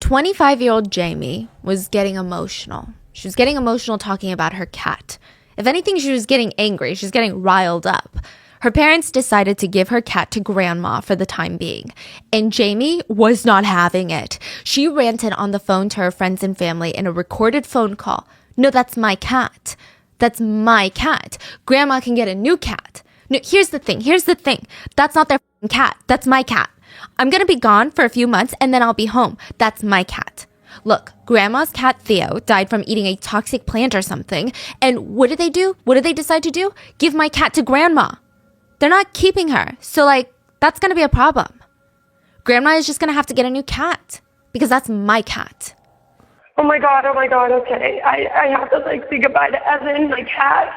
25-year-old Jamie was getting emotional. She was getting emotional talking about her cat. If anything, she was getting angry. She's getting riled up. Her parents decided to give her cat to grandma for the time being. And Jamie was not having it. She ranted on the phone to her friends and family in a recorded phone call. No, that's my cat. That's my cat. Grandma can get a new cat. No, here's the thing. That's not their cat. That's my cat. I'm going to be gone for a few months and then I'll be home. That's my cat. Look, grandma's cat Theo died from eating a toxic plant or something. And what did they do? What did they decide to do? Give my cat to grandma. They're not keeping her. So that's going to be a problem. Grandma is just going to have to get a new cat because that's my cat. Oh my God, okay. I have to say goodbye to Evan, my cat.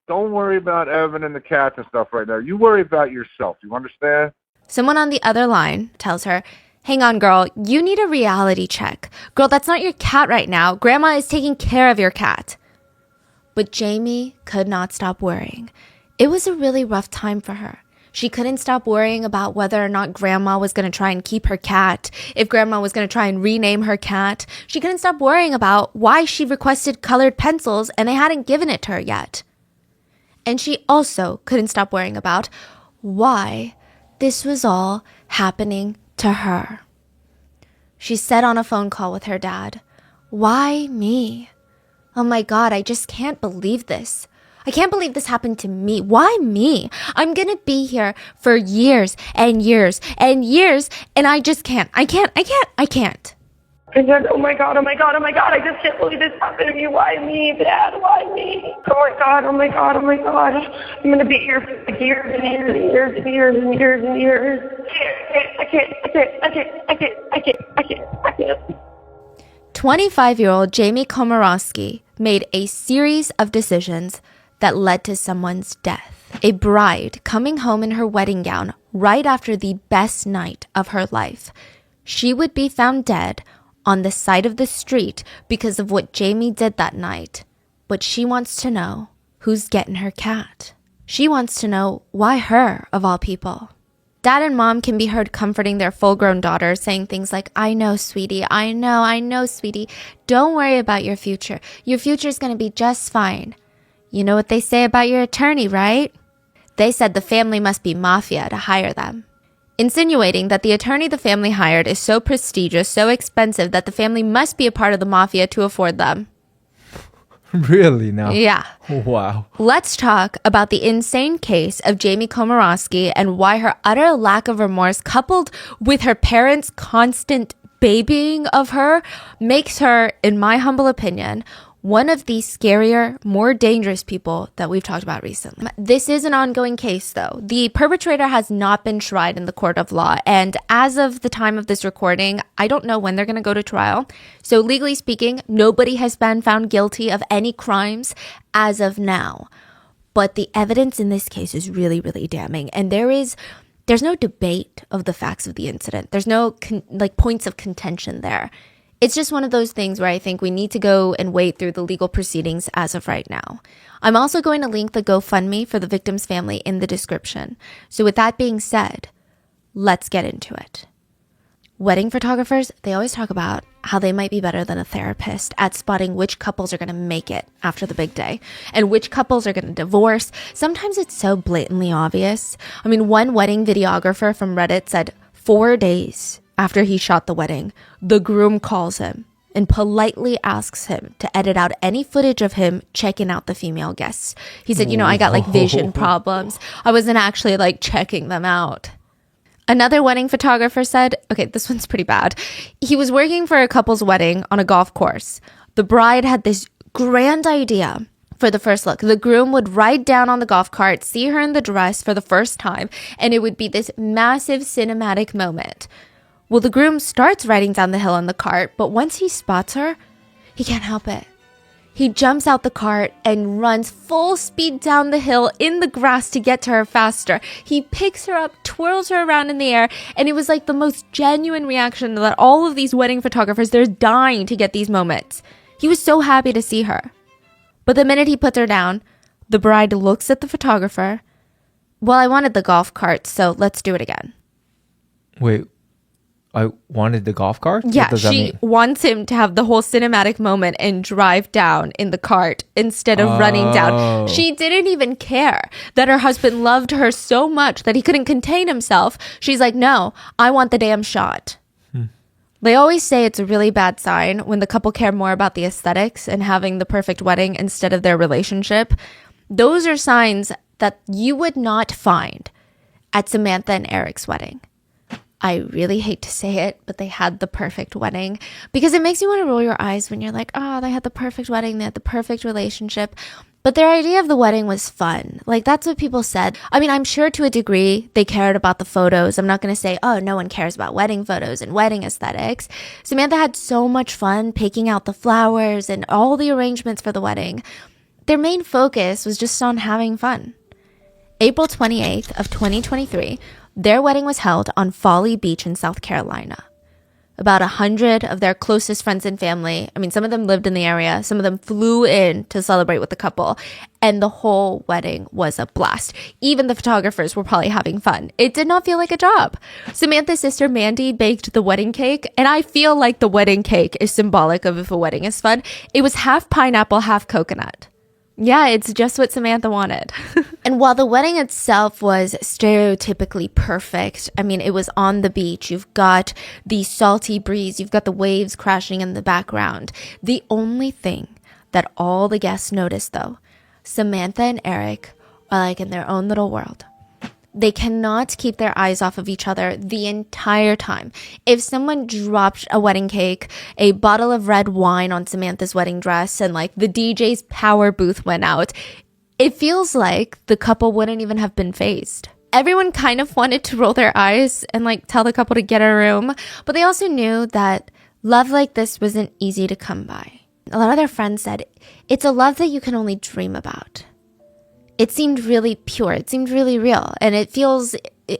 Don't worry about Evan and the cats and stuff right now. You worry about yourself. You understand? Someone on the other line tells her, hang on, girl, you need a reality check. Girl, that's not your cat right now. Grandma is taking care of your cat. But Jamie could not stop worrying. It was a really rough time for her. She couldn't stop worrying about whether or not grandma was going to try and keep her cat, if grandma was going to try and rename her cat. She couldn't stop worrying about why she requested colored pencils and they hadn't given it to her yet. And she also couldn't stop worrying about why this was all happening to her. She said on a phone call with her dad, "Why me? Oh my God, I just can't believe this. I can't believe this happened to me. Why me? I'm going to be here for years and years and years, and I just can't. I can't. I said, oh my God, I just can't believe this happened to me. Why me, Dad? Why me? Oh my God. I'm going to be here for years and years and years and years and years and years. I can't. 25-year-old Jamie Komorowski made a series of decisions that led to someone's death. A bride coming home in her wedding gown right after the best night of her life. She would be found dead on the side of the street because of what Jamie did that night. But she wants to know who's getting her cat. She wants to know why her, of all people. Dad and mom can be heard comforting their full-grown daughter, saying things like, I know, sweetie. I know, sweetie. Don't worry about your future. Your future's going to be just fine. You know what they say about your attorney, right? They said the family must be mafia to hire them. Insinuating that the attorney the family hired is so prestigious, so expensive, that the family must be a part of the mafia to afford them. Really now? Yeah. Wow. Let's talk about the insane case of Jamie Komorowski and why her utter lack of remorse, coupled with her parents' constant babying of her, makes her, in my humble opinion, one of the scarier, more dangerous people that we've talked about recently. This is an ongoing case, though. The perpetrator has not been tried in the court of law, and as of the time of this recording, I don't know when they're going to go to trial. So legally speaking, nobody has been found guilty of any crimes as of now. But the evidence in this case is really, really damning, and there's no debate of the facts of the incident. There's no points of contention there. It's just one of those things where I think we need to go and wait through the legal proceedings as of right now. I'm also going to link the GoFundMe for the victim's family in the description. So with that being said, let's get into it. Wedding photographers, they always talk about how they might be better than a therapist at spotting which couples are going to make it after the big day and which couples are going to divorce. Sometimes it's so blatantly obvious. I mean, one wedding videographer from Reddit said 4 days after he shot the wedding, the groom calls him and politely asks him to edit out any footage of him checking out the female guests. He said, I got vision problems. I wasn't actually checking them out. Another wedding photographer said, okay, this one's pretty bad. He was working for a couple's wedding on a golf course. The bride had this grand idea for the first look. The groom would ride down on the golf cart, see her in the dress for the first time, and it would be this massive cinematic moment. Well, the groom starts riding down the hill in the cart, but once he spots her, he can't help it. He jumps out the cart and runs full speed down the hill in the grass to get to her faster. He picks her up, twirls her around in the air, and it was the most genuine reaction that all of these wedding photographers, they're dying to get these moments. He was so happy to see her. But the minute he puts her down, the bride looks at the photographer. Well, I wanted the golf cart, so let's do it again. Wait, I wanted the golf cart? Yeah, What does that she mean? wants him to have the whole cinematic moment and drive down in the cart instead of running down. Oh. She didn't even care that her husband loved her so much that he couldn't contain himself. She's like, no, I want the damn shot. They always say it's a really bad sign when the couple care more about the aesthetics and having the perfect wedding instead of their relationship. Those are signs that you would not find at Samantha and Eric's wedding. I really hate to say it, but they had the perfect wedding because it makes you want to roll your eyes when you're like, oh, they had the perfect wedding. They had the perfect relationship. But their idea of the wedding was fun. Like, that's what people said. I mean, I'm sure to a degree they cared about the photos. I'm not going to say, oh, no one cares about wedding photos and wedding aesthetics. Samantha had so much fun picking out the flowers and all the arrangements for the wedding. Their main focus was just on having fun. April 28th of 2023, their wedding was held on Folly Beach in South Carolina. About 100 of their closest friends and family, I mean, some of them lived in the area, some of them flew in to celebrate with the couple, and the whole wedding was a blast. Even the photographers were probably having fun. It did not feel like a job. Samantha's sister Mandy baked the wedding cake, and I feel like the wedding cake is symbolic of if a wedding is fun. It was half pineapple, half coconut. Yeah, it's just what Samantha wanted. And while the wedding itself was stereotypically perfect, I mean, it was on the beach. You've got the salty breeze. You've got the waves crashing in the background. The only thing that all the guests noticed, though, Samantha and Eric are like in their own little world. They cannot keep their eyes off of each other the entire time. If someone dropped a wedding cake, a bottle of red wine on Samantha's wedding dress, and like the DJ's power booth went out, it feels like the couple wouldn't even have been phased. Everyone kind of wanted to roll their eyes and like tell the couple to get a room, but they also knew that love like this wasn't easy to come by. A lot of their friends said, it's a love that you can only dream about. It seemed really pure. It seemed really real. And it feels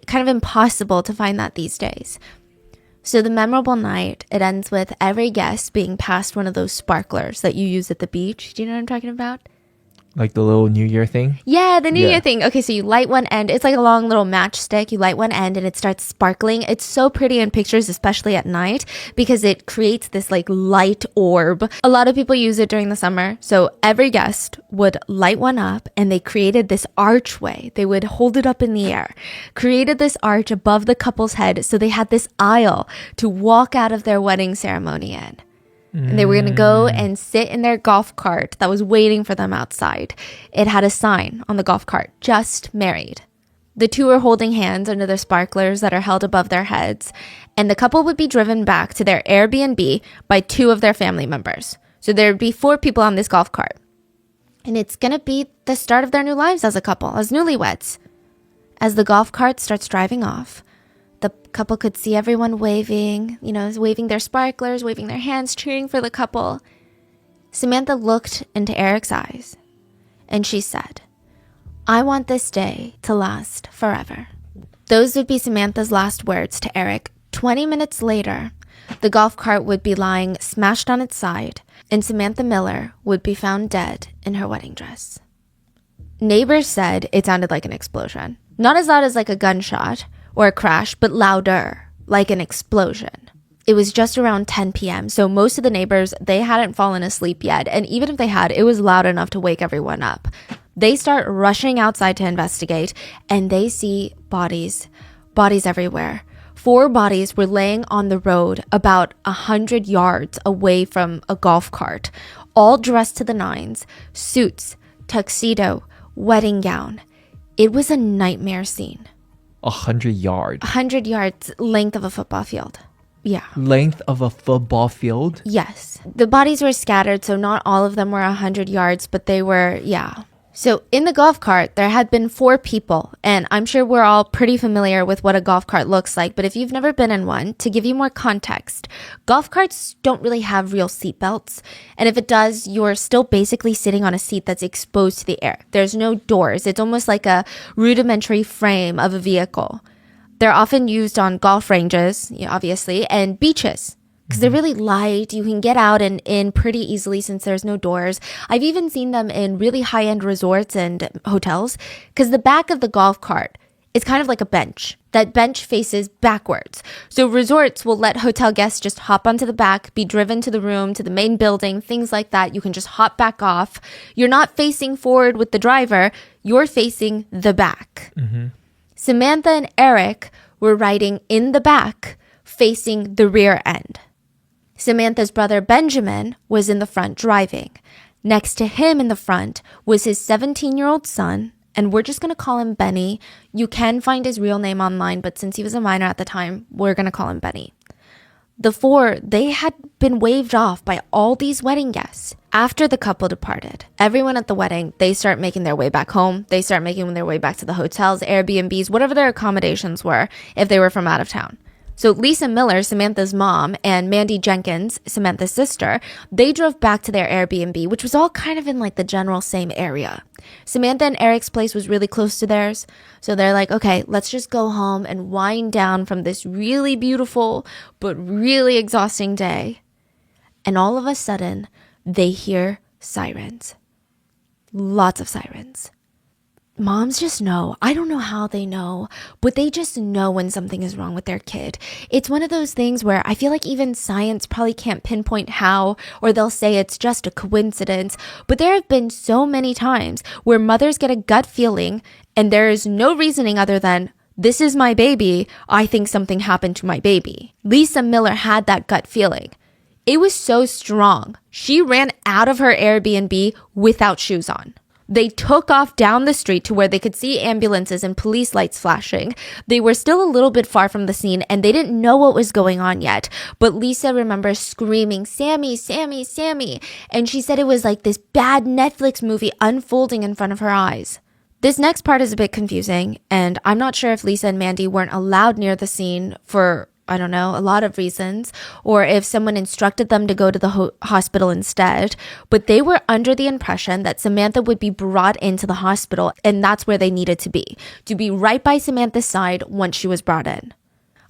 kind of impossible to find that these days. So the memorable night, it ends with every guest being passed one of those sparklers that you use at the beach. Do you know what I'm talking about? Like the little New Year thing? Yeah, the New Year thing. Okay, so you light one end. It's like a long little matchstick. You light one end and it starts sparkling. It's so pretty in pictures, especially at night, because it creates this like light orb. A lot of people use it during the summer. So every guest would light one up and they created this archway. They would hold it up in the air, created this arch above the couple's head. So they had this aisle to walk out of their wedding ceremony in. And they were going to go and sit in their golf cart that was waiting for them outside. It had a sign on the golf cart, just married. The two were holding hands under the sparklers that are held above their heads. And the couple would be driven back to their Airbnb by two of their family members. So there would be 4 people on this golf cart. And it's going to be the start of their new lives as a couple, as newlyweds. As the golf cart starts driving off, the couple could see everyone waving, waving their sparklers, waving their hands, cheering for the couple. Samantha looked into Eric's eyes and she said, I want this day to last forever. Those would be Samantha's last words to Eric. 20 minutes later, the golf cart would be lying smashed on its side and Samantha Miller would be found dead in her wedding dress. Neighbors said it sounded like an explosion. Not as loud as like a gunshot or a crash, but louder, like an explosion. It was just around 10 p.m., so most of the neighbors, they hadn't fallen asleep yet, and even if they had, it was loud enough to wake everyone up. They start rushing outside to investigate, and they see bodies everywhere. 4 bodies were laying on the road about 100 yards away from a golf cart, all dressed to the nines, suits, tuxedo, wedding gown. It was a nightmare scene. 100 yards. 100 yards, length of a football field. Yeah. Length of a football field? Yes. The bodies were scattered, so not all of them were 100 yards, but they were, yeah. So in the golf cart, there had been 4 people, and I'm sure we're all pretty familiar with what a golf cart looks like, but if you've never been in one, to give you more context, golf carts don't really have real seat belts, and if it does, you're still basically sitting on a seat that's exposed to the air. There's no doors. It's almost like a rudimentary frame of a vehicle. They're often used on golf ranges, obviously, and beaches. Because they're really light. You can get out and in pretty easily since there's no doors. I've even seen them in really high-end resorts and hotels because the back of the golf cart It's kind of like a bench. That bench faces backwards. So resorts will let hotel guests just hop onto the back, be driven to the room, to the main building, things like that. You can just hop back off. You're not facing forward with the driver. You're facing the back. Samantha and Eric were riding in the back, facing the rear end. Samantha's brother Benjamin was in the front driving. Next to him in the front was his 17-year-old son, and we're just going to call him Benny. You can find his real name online, but since he was a minor at the time, we're going to call him Benny. The four, they had been waved off by all these wedding guests. After the couple departed, everyone at the wedding, they start making their way back home. They start making their way back to the hotels, Airbnbs, whatever their accommodations were if they were from out of town. So Lisa Miller, Samantha's mom, and Mandy Jenkins, Samantha's sister, they drove back to their Airbnb, which was all kind of in like the general same area. Samantha and Eric's place was really close to theirs. So they're like, okay, let's just go home and wind down from this really beautiful but really exhausting day. And all of a sudden, they hear sirens. Lots of sirens. Moms just know. I don't know how they know, but they just know when something is wrong with their kid. It's one of those things where I feel like even science probably can't pinpoint how, or they'll say it's just a coincidence. But there have been so many times where mothers get a gut feeling and there is no reasoning other than, this is my baby. I think something happened to my baby. Lisa Miller had that gut feeling. It was so strong. She ran out of her Airbnb without shoes on. They took off down the street to where they could see ambulances and police lights flashing. They were still a little bit far from the scene and they didn't know what was going on yet. But Lisa remembers screaming, Sammy, Sammy, Sammy. And she said it was like this bad Netflix movie unfolding in front of her eyes. This next part is a bit confusing, and I'm not sure if Lisa and Mandy weren't allowed near the scene for, I don't know, a lot of reasons, or if someone instructed them to go to the hospital instead, but they were under the impression that Samantha would be brought into the hospital, and that's where they needed to be right by Samantha's side once she was brought in.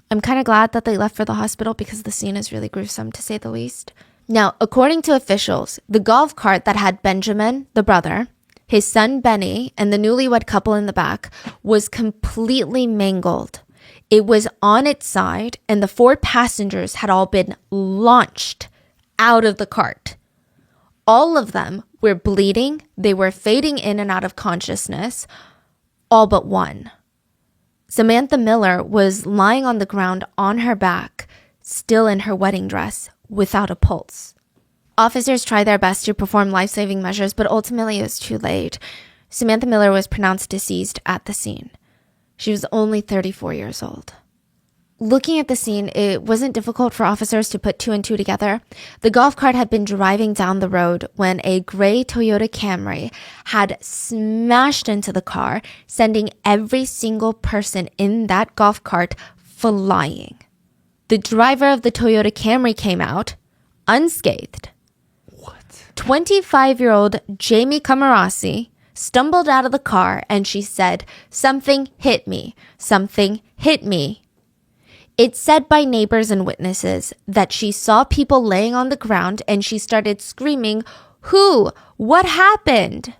I'm kind of glad that they left for the hospital because the scene is really gruesome, to say the least. Now, according to officials, the golf cart that had Benjamin, the brother, his son Benny, and the newlywed couple in the back was completely mangled. It was on its side, and the 4 passengers had all been launched out of the cart. All of them were bleeding. They were fading in and out of consciousness, all but one. Samantha Miller was lying on the ground on her back, still in her wedding dress, without a pulse. Officers tried their best to perform life-saving measures, but ultimately it was too late. Samantha Miller was pronounced deceased at the scene. She was only 34 years old. Looking at the scene, it wasn't difficult for officers to put 2 and 2 together. The golf cart had been driving down the road when a gray Toyota Camry had smashed into the car, sending every single person in that golf cart flying. The driver of the Toyota Camry came out unscathed. What? 25-year-old Jamie Comerassi stumbled out of the car and she said, "Something hit me. Something hit me." It's said by neighbors and witnesses that she saw people laying on the ground and she started screaming, "Who? What happened?"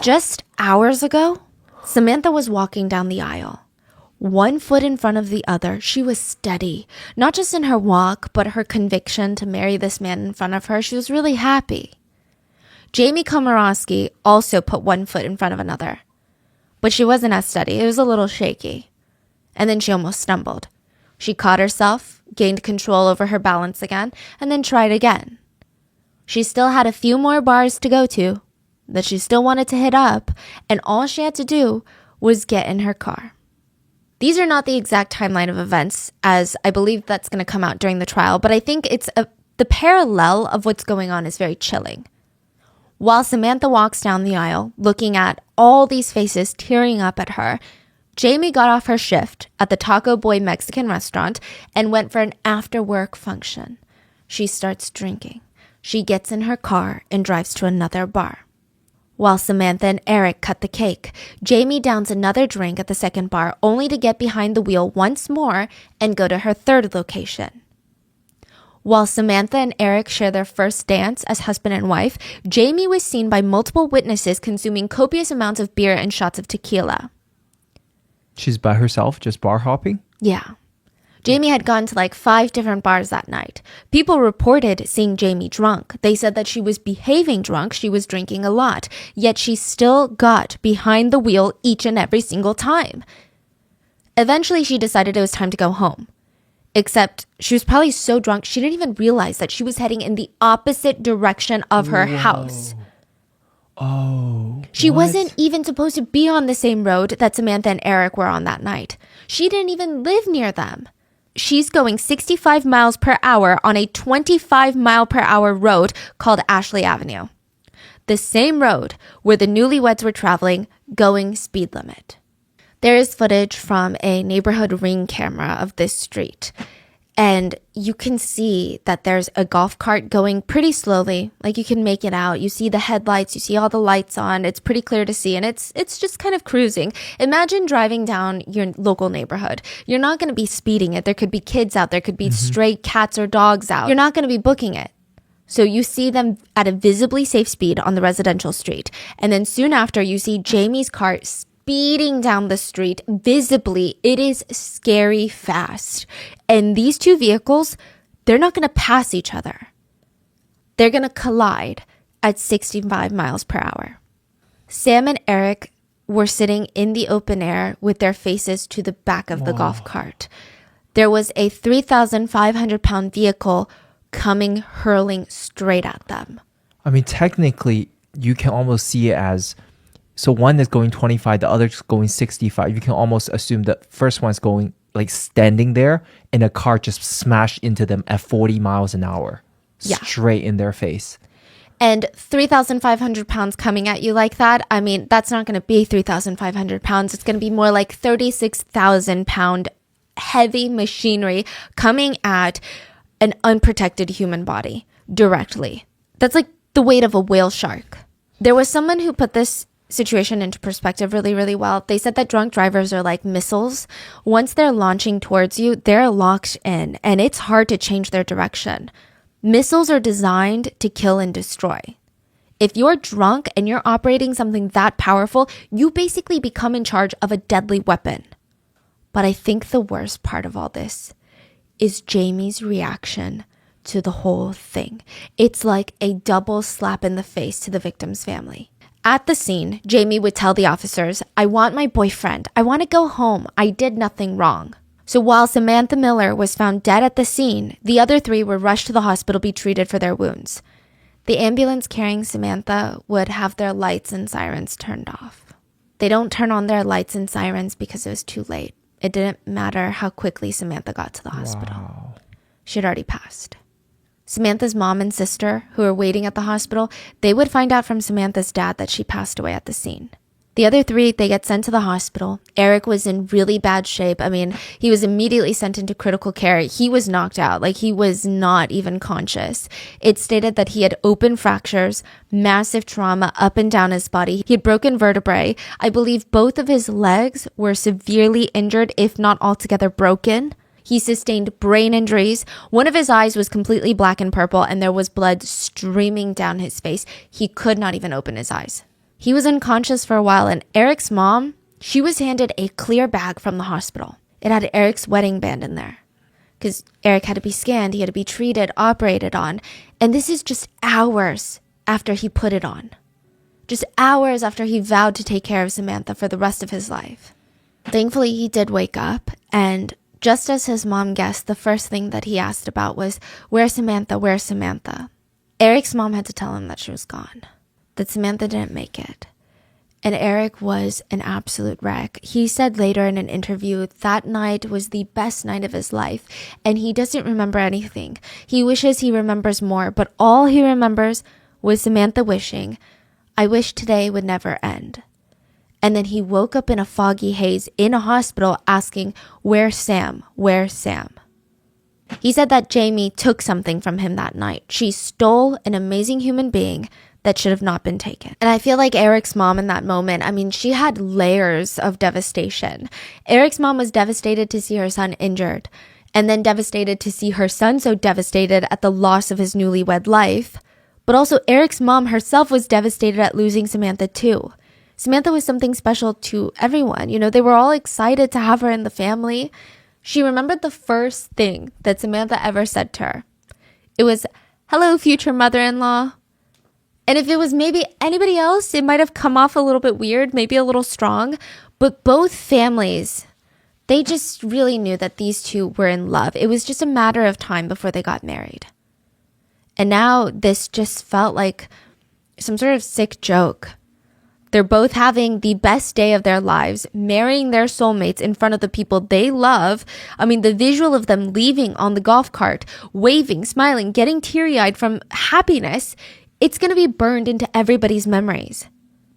Just hours ago, Samantha was walking down the aisle. 1 foot in front of the other, she was steady, not just in her walk, but her conviction to marry this man in front of her. She was really happy. Jamie Komorowski also put 1 foot in front of another, but she wasn't as steady. It was a little shaky. And then she almost stumbled. She caught herself, gained control over her balance again, and then tried again. She still had a few more bars to go to that she still wanted to hit up, and all she had to do was get in her car. These are not the exact timeline of events, as I believe that's going to come out during the trial, but I think the parallel of what's going on is very chilling. While Samantha walks down the aisle, looking at all these faces tearing up at her, Jamie got off her shift at the Taco Boy Mexican restaurant and went for an after-work function. She starts drinking. She gets in her car and drives to another bar. While Samantha and Eric cut the cake, Jamie downs another drink at the second bar only to get behind the wheel once more and go to her third location. While Samantha and Eric share their first dance as husband and wife, Jamie was seen by multiple witnesses consuming copious amounts of beer and shots of tequila. She's by herself, just bar hopping? Yeah. Jamie had gone to like 5 different bars that night. People reported seeing Jamie drunk. They said that she was behaving drunk. She was drinking a lot. Yet she still got behind the wheel each and every single time. Eventually, she decided it was time to go home. Except she was probably so drunk, she didn't even realize that she was heading in the opposite direction of her house. Oh. She what? wasn't even supposed to be on the same road that Samantha and Eric were on that night. She didn't even live near them. She's going 65 miles per hour on a 25 mile per hour road called Ashley Avenue. The same road where the newlyweds were traveling, going speed limit. There is footage from a neighborhood ring camera of this street. And you can see that there's a golf cart going pretty slowly. Like you can make it out. You see the headlights. You see all the lights on. It's pretty clear to see. And it's just kind of cruising. Imagine driving down your local neighborhood. You're not going to be speeding it. There could be kids out. There could be stray cats or dogs out. You're not going to be booking it. So you see them at a visibly safe speed on the residential street. And then soon after, you see Jamie's car speeding down the street visibly. It is scary fast. And these two vehicles, they're not going to pass each other. They're going to collide at 65 miles per hour. Sam and Eric were sitting in the open air with their faces to the back of the golf cart. There was a 3,500-pound vehicle coming hurling straight at them. I mean, technically, you can almost see it as... So one is going 25, the other's going 65. You can almost assume the first one's going like standing there and a car just smashed into them at 40 miles an hour. Yeah. Straight in their face. And 3,500 pounds coming at you like that, I mean, that's not going to be 3,500 pounds. It's going to be more like 36,000 pound heavy machinery coming at an unprotected human body directly. That's like the weight of a whale shark. There was someone who put this situation into perspective really, really well. They said that drunk drivers are like missiles. Once they're launching towards you, they're locked in and it's hard to change their direction. Missiles are designed to kill and destroy. If you're drunk and you're operating something that powerful, you basically become in charge of a deadly weapon. But I think the worst part of all this is Jamie's reaction to the whole thing. It's like a double slap in the face to the victim's family. At the scene, Jamie would tell the officers, "I want my boyfriend. I want to go home. I did nothing wrong." So while Samantha Miller was found dead at the scene, the other 3 were rushed to the hospital to be treated for their wounds. The ambulance carrying Samantha would have their lights and sirens turned off. They don't turn on their lights and sirens because it was too late. It didn't matter how quickly Samantha got to the hospital. Wow. She had already passed. Samantha's mom and sister, who were waiting at the hospital, they would find out from Samantha's dad that she passed away at the scene. The other 3, they get sent to the hospital. Eric was in really bad shape. I mean, he was immediately sent into critical care. He was knocked out, like he was not even conscious. It stated that he had open fractures, massive trauma up and down his body. He had broken vertebrae. I believe both of his legs were severely injured, if not altogether broken. He sustained brain injuries. One of his eyes was completely black and purple, and there was blood streaming down his face. He could not even open his eyes. He was unconscious for a while, and Eric's mom, she was handed a clear bag from the hospital. It had Eric's wedding band in there because Eric had to be scanned. He had to be treated, operated on. And this is just hours after he put it on. Just hours after he vowed to take care of Samantha for the rest of his life. Thankfully, he did wake up, and just as his mom guessed, the first thing that he asked about was, "Where's Samantha? Where's Samantha?" Eric's mom had to tell him that she was gone, that Samantha didn't make it. And Eric was an absolute wreck. He said later in an interview that night was the best night of his life, and he doesn't remember anything. He wishes he remembers more, but all he remembers was Samantha wishing, "I wish today would never end." And then he woke up in a foggy haze in a hospital asking, "Where's Sam? Where's Sam?" He said that Jamie took something from him that night. She stole an amazing human being that should have not been taken. And I feel like Eric's mom in that moment, I mean, she had layers of devastation. Eric's mom was devastated to see her son injured, and then devastated to see her son so devastated at the loss of his newlywed life. But also Eric's mom herself was devastated at losing Samantha too. Samantha was something special to everyone. You know, they were all excited to have her in the family. She remembered the first thing that Samantha ever said to her. It was, "Hello, future mother-in-law." And if it was maybe anybody else, it might have come off a little bit weird, maybe a little strong. But both families, they just really knew that these two were in love. It was just a matter of time before they got married. And now this just felt like some sort of sick joke. They're both having the best day of their lives, marrying their soulmates in front of the people they love. I mean, the visual of them leaving on the golf cart, waving, smiling, getting teary-eyed from happiness, it's going to be burned into everybody's memories.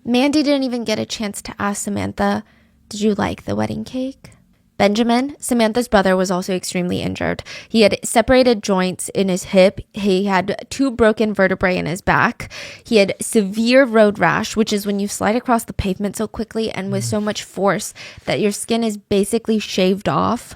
Mandy didn't even get a chance to ask Samantha, "Did you like the wedding cake?" Benjamin, Samantha's brother, was also extremely injured. He had separated joints in his hip. He had 2 broken vertebrae in his back. He had severe road rash, which is when you slide across the pavement so quickly and with so much force that your skin is basically shaved off.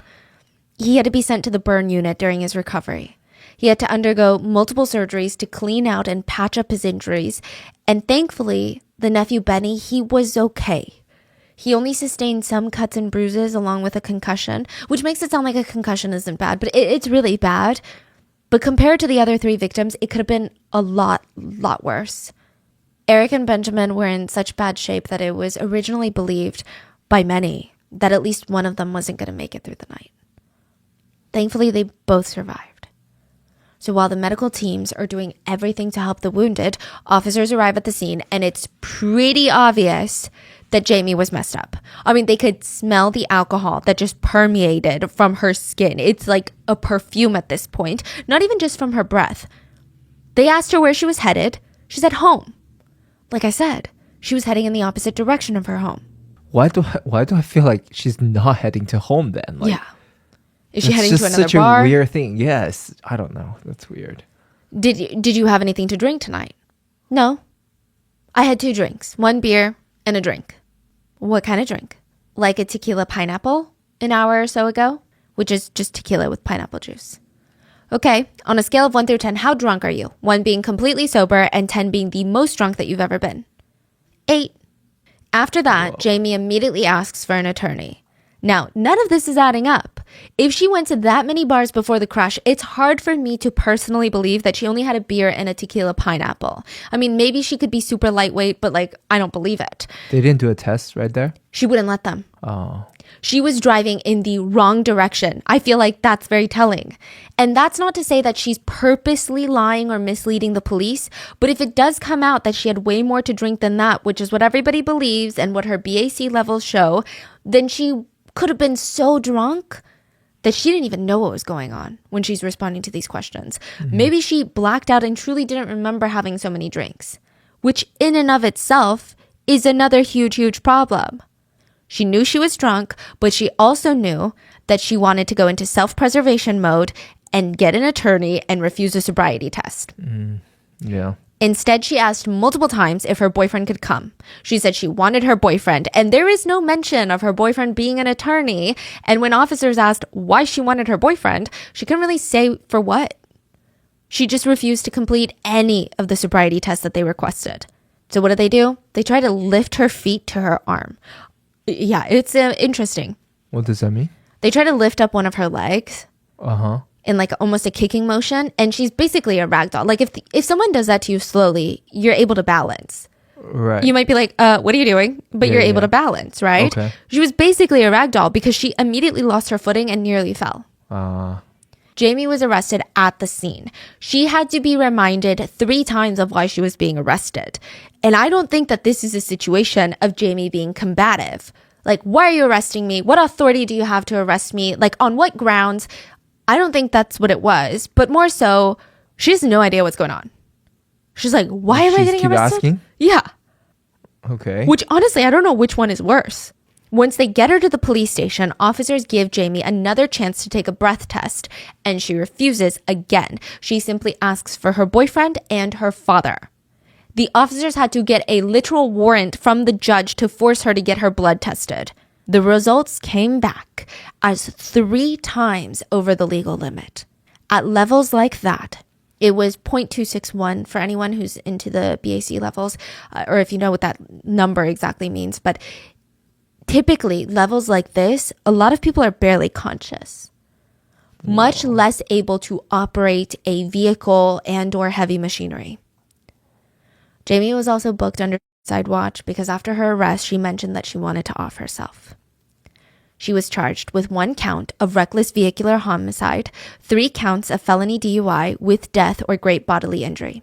He had to be sent to the burn unit during his recovery. He had to undergo multiple surgeries to clean out and patch up his injuries. And thankfully, the nephew Benny, he was okay. He only sustained some cuts and bruises along with a concussion, which makes it sound like a concussion isn't bad, but it's really bad. But compared to the other 3 victims, it could have been a lot worse. Eric and Benjamin were in such bad shape that it was originally believed by many that at least one of them wasn't going to make it through the night. Thankfully, they both survived. So while the medical teams are doing everything to help the wounded, officers arrive at the scene and it's pretty obvious that Jamie was messed up. I mean, they could smell the alcohol that just permeated from her skin. It's like a perfume at this point, not even just from her breath. They asked her where she was headed. She said home. Like I said, she was heading in the opposite direction of her home. Why do I feel like she's not heading to home then? Like, yeah. Is she heading to another such bar? a weird thing. Yes. I don't know. That's weird. Did you have anything to drink tonight? No. I had 2 drinks, 1 beer and a drink. What kind of drink? Like a tequila pineapple an hour or so ago, which is just tequila with pineapple juice. Okay, on a scale of 1 through 10, how drunk are you? 1 being completely sober and 10 being the most drunk that you've ever been. 8. After that, whoa. Jamie immediately asks for an attorney. Now, none of this is adding up. If she went to that many bars before the crash, it's hard for me to personally believe that she only had a beer and a tequila pineapple. I mean, maybe she could be super lightweight, but I don't believe it. They didn't do a test right there? She wouldn't let them. Oh. She was driving in the wrong direction. I feel like that's very telling. And that's not to say that she's purposely lying or misleading the police, but if it does come out that she had way more to drink than that, which is what everybody believes and what her BAC levels show, then she could have been so drunk that she didn't even know what was going on when she's responding to these questions. Mm-hmm. Maybe she blacked out and truly didn't remember having so many drinks, which in and of itself is another huge problem. She knew she was drunk, but she also knew that she wanted to go into self-preservation mode and get an attorney and refuse a sobriety test. Yeah. Instead, she asked multiple times if her boyfriend could come. She said she wanted her boyfriend, and there is no mention of her boyfriend being an attorney. And when officers asked why she wanted her boyfriend, she couldn't really say for what. She just refused to complete any of the sobriety tests that they requested. So what do? They try to lift her feet to her arm. Yeah, it's interesting. What does that mean? They try to lift up one of her legs. Uh-huh. In almost a kicking motion, and she's basically a rag doll. If someone does that to you slowly, you're able to balance. Right. You might be like, what are you doing? But you're able to balance, right? Okay. She was basically a rag doll because she immediately lost her footing and nearly fell. Jamie was arrested at the scene. She had to be reminded 3 times of why she was being arrested. And I don't think that this is a situation of Jamie being combative. Why are you arresting me? What authority do you have to arrest me? On what grounds? I don't think that's what it was, but more so, she has no idea what's going on. She's like, why am I getting arrested? Asking? Yeah. Okay. Which honestly, I don't know which one is worse. Once they get her to the police station, officers give Jamie another chance to take a breath test, and she refuses again. She simply asks for her boyfriend and her father. The officers had to get a literal warrant from the judge to force her to get her blood tested. The results came back as 3 times over the legal limit. At levels like that, It was 0.261 for anyone who's into the BAC levels, or if you know what that number exactly means. But typically, levels like this, a lot of people are barely conscious, much less able to operate a vehicle and or heavy machinery. Jamie was also booked under suicide watch because after her arrest, she mentioned that she wanted to off herself. She was charged with 1 count of reckless vehicular homicide, 3 counts of felony DUI with death or great bodily injury.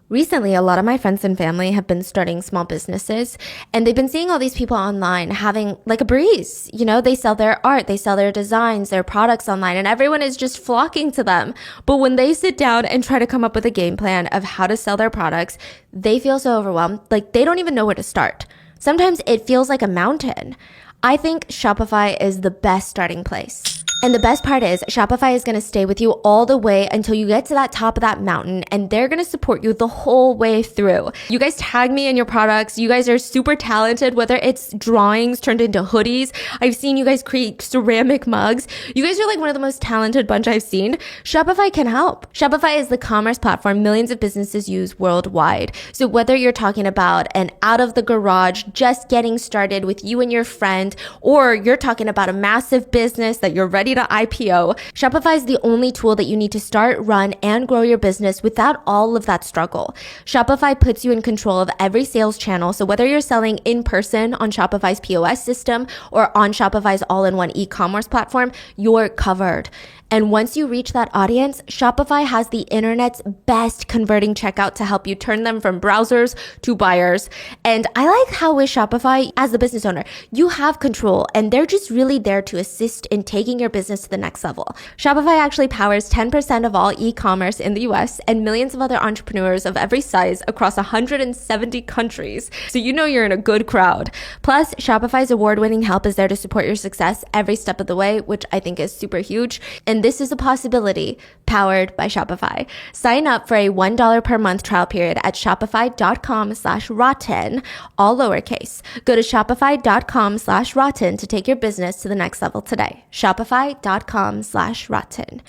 Recently, a lot of my friends and family have been starting small businesses, and they've been seeing all these people online having like a breeze. You know, they sell their art, they sell their designs, their products online, and everyone is just flocking to them. But when they sit down and try to come up with a game plan of how to sell their products, they feel so overwhelmed, like they don't even know where to start. Sometimes it feels like a mountain. I think Shopify is the best starting place. And the best part is Shopify is going to stay with you all the way until you get to that top of that mountain, and they're going to support you the whole way through. You guys tag me in your products. You guys are super talented, whether it's drawings turned into hoodies. I've seen you guys create ceramic mugs. You guys are like one of the most talented bunch I've seen. Shopify can help. Shopify is the commerce platform millions of businesses use worldwide. So whether you're talking about an out of the garage, just getting started with you and your friend, or you're talking about a massive business that you're ready to IPO, Shopify is the only tool that you need to start, run, and grow your business without all of that struggle. Shopify puts you in control of every sales channel. So whether you're selling in person on Shopify's POS system or on Shopify's all-in-one e-commerce platform, you're covered. And once you reach that audience, Shopify has the internet's best converting checkout to help you turn them from browsers to buyers. And I like how with Shopify, as the business owner, you have control, and they're just really there to assist in taking your business to the next level. Shopify actually powers 10% of all e-commerce in the US and millions of other entrepreneurs of every size across 170 countries. So you know you're in a good crowd. Plus, Shopify's award-winning help is there to support your success every step of the way, which I think is super huge. And this is a possibility powered by Shopify. Sign up for a $1 per month trial period at shopify.com/rotten, all lowercase. Go to shopify.com/rotten to take your business to the next level today. Shopify.com/rotten.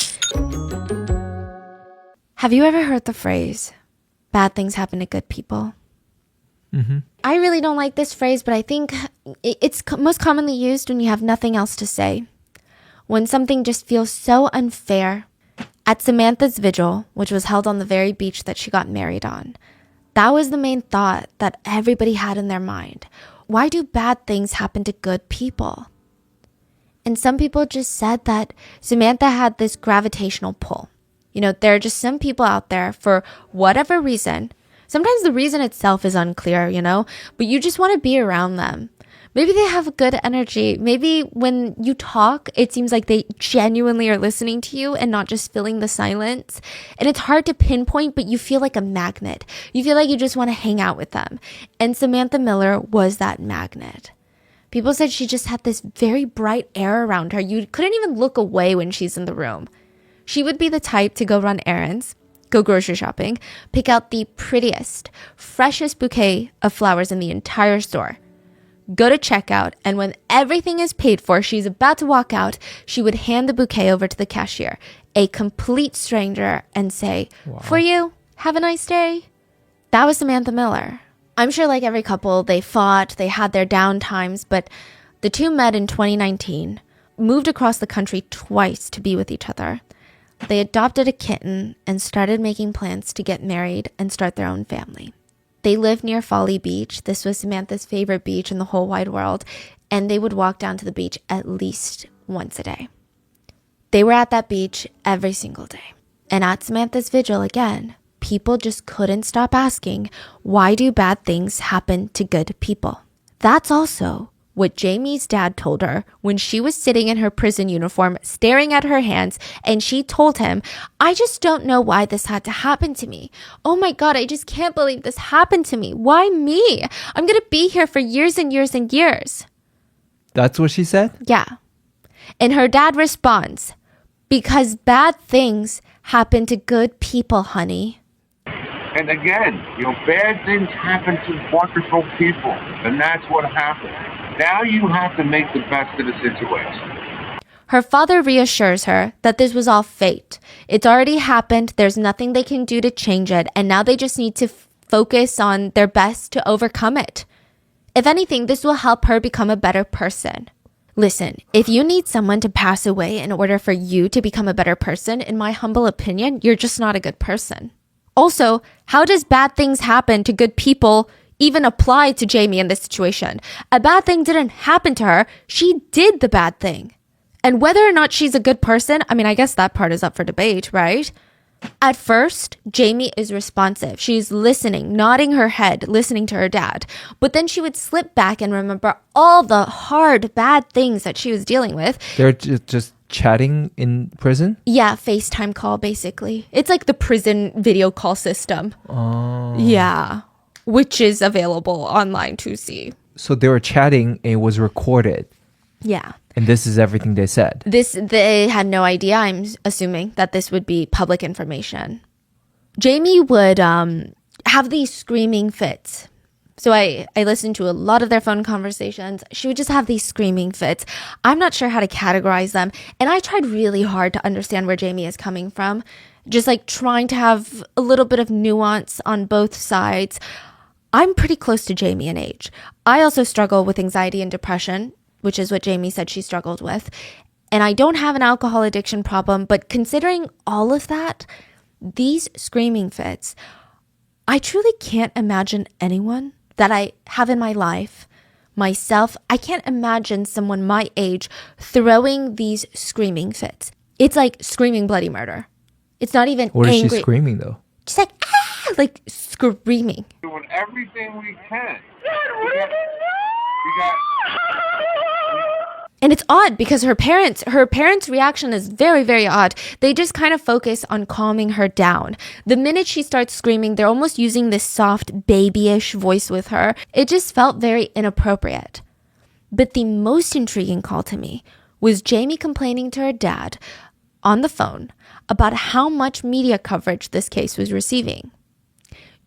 Have you ever heard the phrase, bad things happen to good people? Mm-hmm. I really don't like this phrase, but I think it's most commonly used when you have nothing else to say. When something just feels so unfair. At Samantha's vigil, which was held on the very beach that she got married on, that was the main thought that everybody had in their mind. Why do bad things happen to good people? And some people just said that Samantha had this gravitational pull. You know, there are just some people out there for whatever reason. Sometimes the reason itself is unclear, you know, but you just want to be around them. Maybe they have good energy. Maybe when you talk, it seems like they genuinely are listening to you and not just filling the silence. And it's hard to pinpoint, but you feel like a magnet. You feel like you just want to hang out with them. And Samantha Miller was that magnet. People said she just had this very bright air around her. You couldn't even look away when she's in the room. She would be the type to go run errands, go grocery shopping, pick out the prettiest, freshest bouquet of flowers in the entire store. Go to checkout, and when everything is paid for, she's about to walk out, she would hand the bouquet over to the cashier, a complete stranger, and say, "Wow. For you, have a nice day." That was Samantha Miller. I'm sure like every couple, they fought, they had their down times, but the two met in 2019, moved across the country twice to be with each other. They adopted a kitten and started making plans to get married and start their own family. They lived near Folly Beach. This was Samantha's favorite beach in the whole wide world, and they would walk down to the beach at least once a day. They were at that beach every single day. And at Samantha's vigil again, people just couldn't stop asking, why do bad things happen to good people? That's also what Jamie's dad told her when she was sitting in her prison uniform, staring at her hands, and she told him, "I just don't know why this had to happen to me. Oh my God, I just can't believe this happened to me. Why me? I'm going to be here for years and years and years." That's what she said? Yeah. And her dad responds, "Because bad things happen to good people, honey." And again, bad things happen to wonderful people, and that's what happened. Now you have to make the best of the situation. Her father reassures her that this was all fate. It's already happened. There's nothing they can do to change it. And now they just need to focus on their best to overcome it. If anything, this will help her become a better person. Listen, if you need someone to pass away in order for you to become a better person, in my humble opinion, you're just not a good person. Also, how does bad things happen to good people even apply to Jamie in this situation? A bad thing didn't happen to her. She did the bad thing. And whether or not she's a good person, I mean, I guess that part is up for debate, right? At first, Jamie is responsive. She's listening, nodding her head, listening to her dad. But then she would slip back and remember all the hard, bad things that she was dealing with. They're just chatting in prison? Yeah, FaceTime call, basically. It's like the prison video call system. Oh. Yeah, which is available online to see. So they were chatting and it was recorded. Yeah. And this is everything they said. They had no idea, I'm assuming, that this would be public information. Jamie would have these screaming fits. So I listened to a lot of their phone conversations. She would just have these screaming fits. I'm not sure how to categorize them. And I tried really hard to understand where Jamie is coming from. Just like trying to have a little bit of nuance on both sides. I'm pretty close to Jamie in age. I also struggle with anxiety and depression, which is what Jamie said she struggled with. And I don't have an alcohol addiction problem, but considering all of that, these screaming fits, I truly can't imagine anyone that I have in my life, myself, I can't imagine someone my age throwing these screaming fits. It's like screaming bloody murder. It's not even What angry. is she screaming though? Just like, ah, like screaming. Doing everything we can. Dad, what did We got. And it's odd because her parents' reaction is very, very odd. They just kind of focus on calming her down. The minute she starts screaming, they're almost using this soft, babyish voice with her. It just felt very inappropriate. But the most intriguing call to me was Jamie complaining to her dad on the phone about how much media coverage this case was receiving.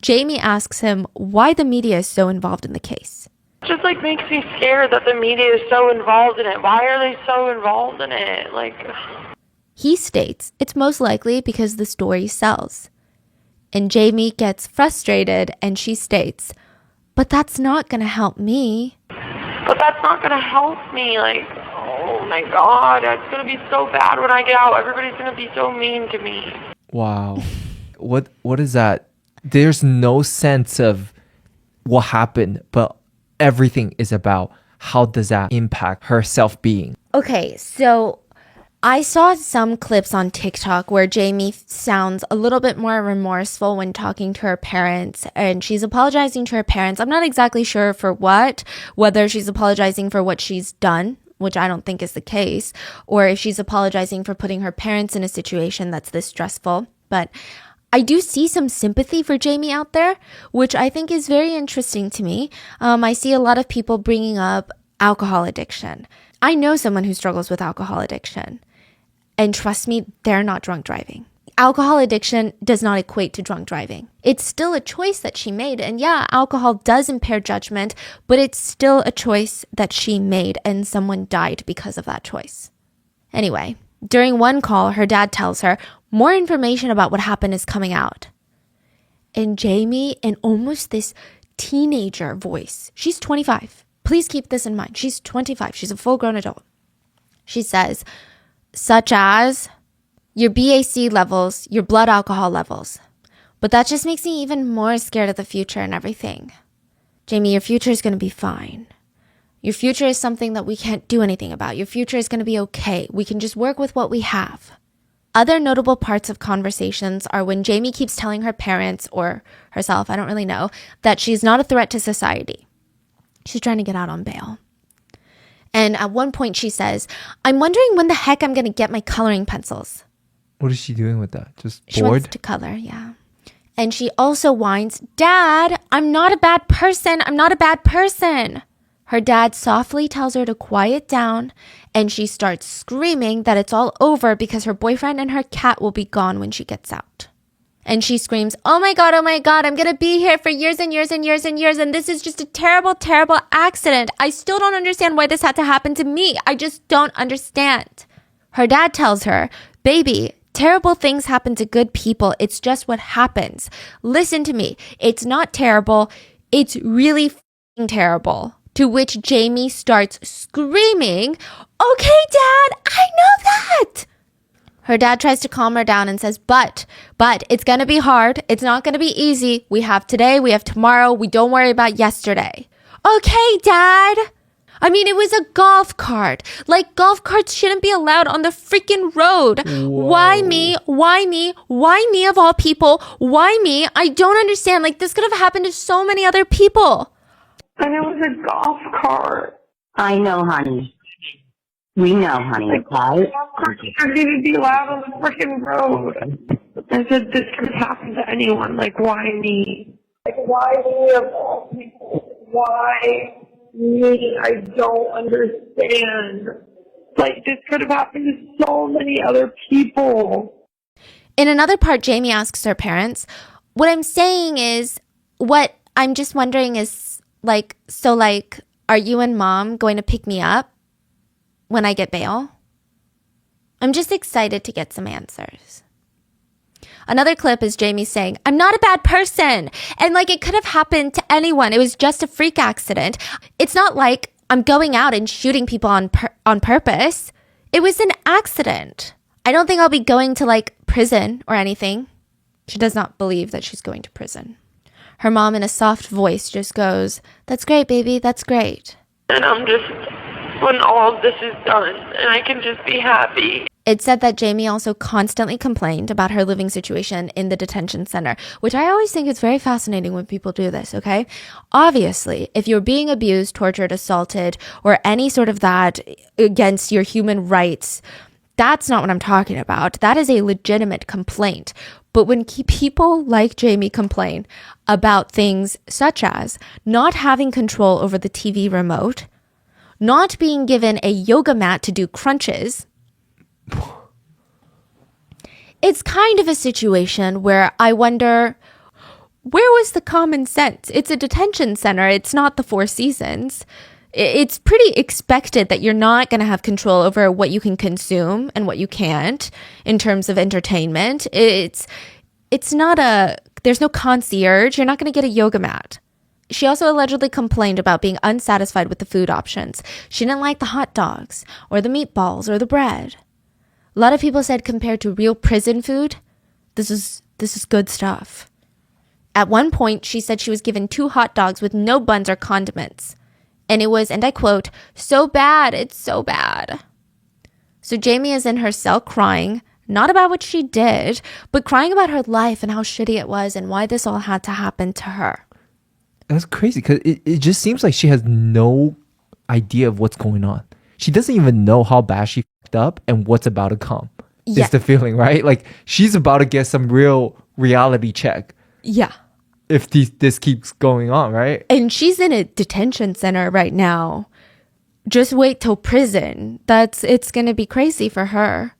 Jamie asks him why the media is so involved in the case. just like makes me scared that the media is so involved in it. Why are they so involved in it? Like, he states it's most likely because the story sells. And Jamie gets frustrated and she states, but that's not going to help me. but that's not going to help me. Like, oh my God, it's going to be so bad when I get out. Everybody's going to be so mean to me. Wow. What is that? There's no sense of what happened, but everything is about how does that impact her self-being. Okay, so I saw some clips on TikTok where Jamie sounds a little bit more remorseful when talking to her parents, and she's apologizing to her parents. I'm not exactly sure for what, whether she's apologizing for what she's done, which I don't think is the case, or if she's apologizing for putting her parents in a situation that's this stressful. But I do see some sympathy for Jamie out there, which I think is very interesting to me. I see a lot of people bringing up alcohol addiction. I know someone who struggles with alcohol addiction. And trust me, they're not drunk driving. Alcohol addiction does not equate to drunk driving. It's still a choice that she made. And yeah, alcohol does impair judgment, but it's still a choice that she made, and someone died because of that choice. Anyway, during one call, her dad tells her more information about what happened is coming out. And Jamie, in almost this teenager voice, she's 25. Please keep this in mind. She's 25. She's a full-grown adult. She says, such as your BAC levels, your blood alcohol levels. But that just makes me even more scared of the future and everything. Jamie, your future is going to be fine. Your future is something that we can't do anything about. Your future is going to be okay. We can just work with what we have. Other notable parts of conversations are when Jamie keeps telling her parents or herself, I don't really know, that she's not a threat to society. She's trying to get out on bail. And at one point she says, I'm wondering when the heck I'm going to get my coloring pencils. What is she doing with that? Just She bored? wants to color, yeah. And she also whines, Dad, I'm not a bad person. I'm not a bad person. Her dad softly tells her to quiet down, and she starts screaming that it's all over because her boyfriend and her cat will be gone when she gets out. And she screams, oh my God, I'm going to be here for years and years and years and years, and this is just a terrible, terrible accident. I still don't understand why this had to happen to me. I just don't understand. Her dad tells her, baby, terrible things happen to good people. It's just what happens. Listen to me. It's not terrible. It's really f***ing terrible. To which Jamie starts screaming, okay, Dad, I know that. Her dad tries to calm her down and says, but it's going to be hard. It's not going to be easy. We have today. We have tomorrow. We don't worry about yesterday. Okay, Dad. I mean, it was a golf cart. Like, golf carts shouldn't be allowed on the freaking road. Whoa. Why me? Why me? Why me of all people? Why me? I don't understand. Like, this could have happened to so many other people. And it was a golf cart. I know, honey. We know, honey, okay? Golf carts shouldn't even be allowed on the freaking road. I said, this could happen to anyone. Like, why me? Like, why me of all people? Why me? I don't understand. Like, this could have happened to so many other people. In another part, Jamie asks her parents, what I'm saying is, what I'm just wondering is, like, so, like, are you and Mom going to pick me up when I get bail? I'm just excited to get some answers. Another clip is Jamie saying, I'm not a bad person. And like, it could have happened to anyone. It was just a freak accident. It's not like I'm going out and shooting people on purpose. It was an accident. I don't think I'll be going to like prison or anything. She does not believe that she's going to prison. Her mom in a soft voice just goes, that's great, baby. That's great. And I'm just, when all of this is done, and I can just be happy. It said that Jamie also constantly complained about her living situation in the detention center, which I always think is very fascinating when people do this, okay? Obviously, if you're being abused, tortured, assaulted, or any sort of that against your human rights, that's not what I'm talking about. That is a legitimate complaint. But when people like Jamie complain about things such as not having control over the TV remote, not being given a yoga mat to do crunches, it's kind of a situation where I wonder, where was the common sense? It's a detention center. It's not the Four Seasons. It's pretty expected that you're not going to have control over what you can consume and what you can't in terms of entertainment. It's not there's no concierge. You're not going to get a yoga mat. She also allegedly complained about being unsatisfied with the food options. She didn't like the hot dogs or the meatballs or the bread. A lot of people said compared to real prison food, this is good stuff. At one point, she said she was given 2 hot dogs with no buns or condiments. And it was, and I quote, so bad, it's so bad. So Jamie is in her cell crying, not about what she did, but crying about her life and how shitty it was and why this all had to happen to her. That's crazy because it just seems like she has no idea of what's going on. She doesn't even know how bad she fucked up and what's about to come. Yeah. Is the feeling, right? Like she's about to get some real reality check. Yeah. If this keeps going on, right? And she's in a detention center right now. Just wait till prison. It's going to be crazy for her.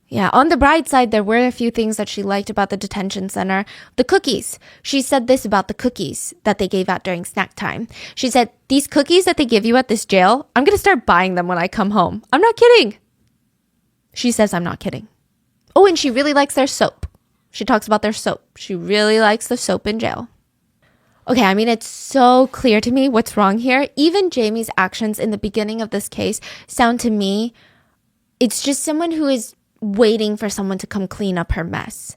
Yeah, on the bright side, there were a few things that she liked about the detention center. The cookies. She said this about the cookies that they gave out during snack time. She said, these cookies that they give you at this jail, I'm going to start buying them when I come home. I'm not kidding. She says, I'm not kidding. Oh, and she really likes their soap. She talks about their soap. She really likes the soap in jail. Okay, I mean, it's so clear to me what's wrong here. Even Jamie's actions in the beginning of this case sound to me, it's just someone who is waiting for someone to come clean up her mess.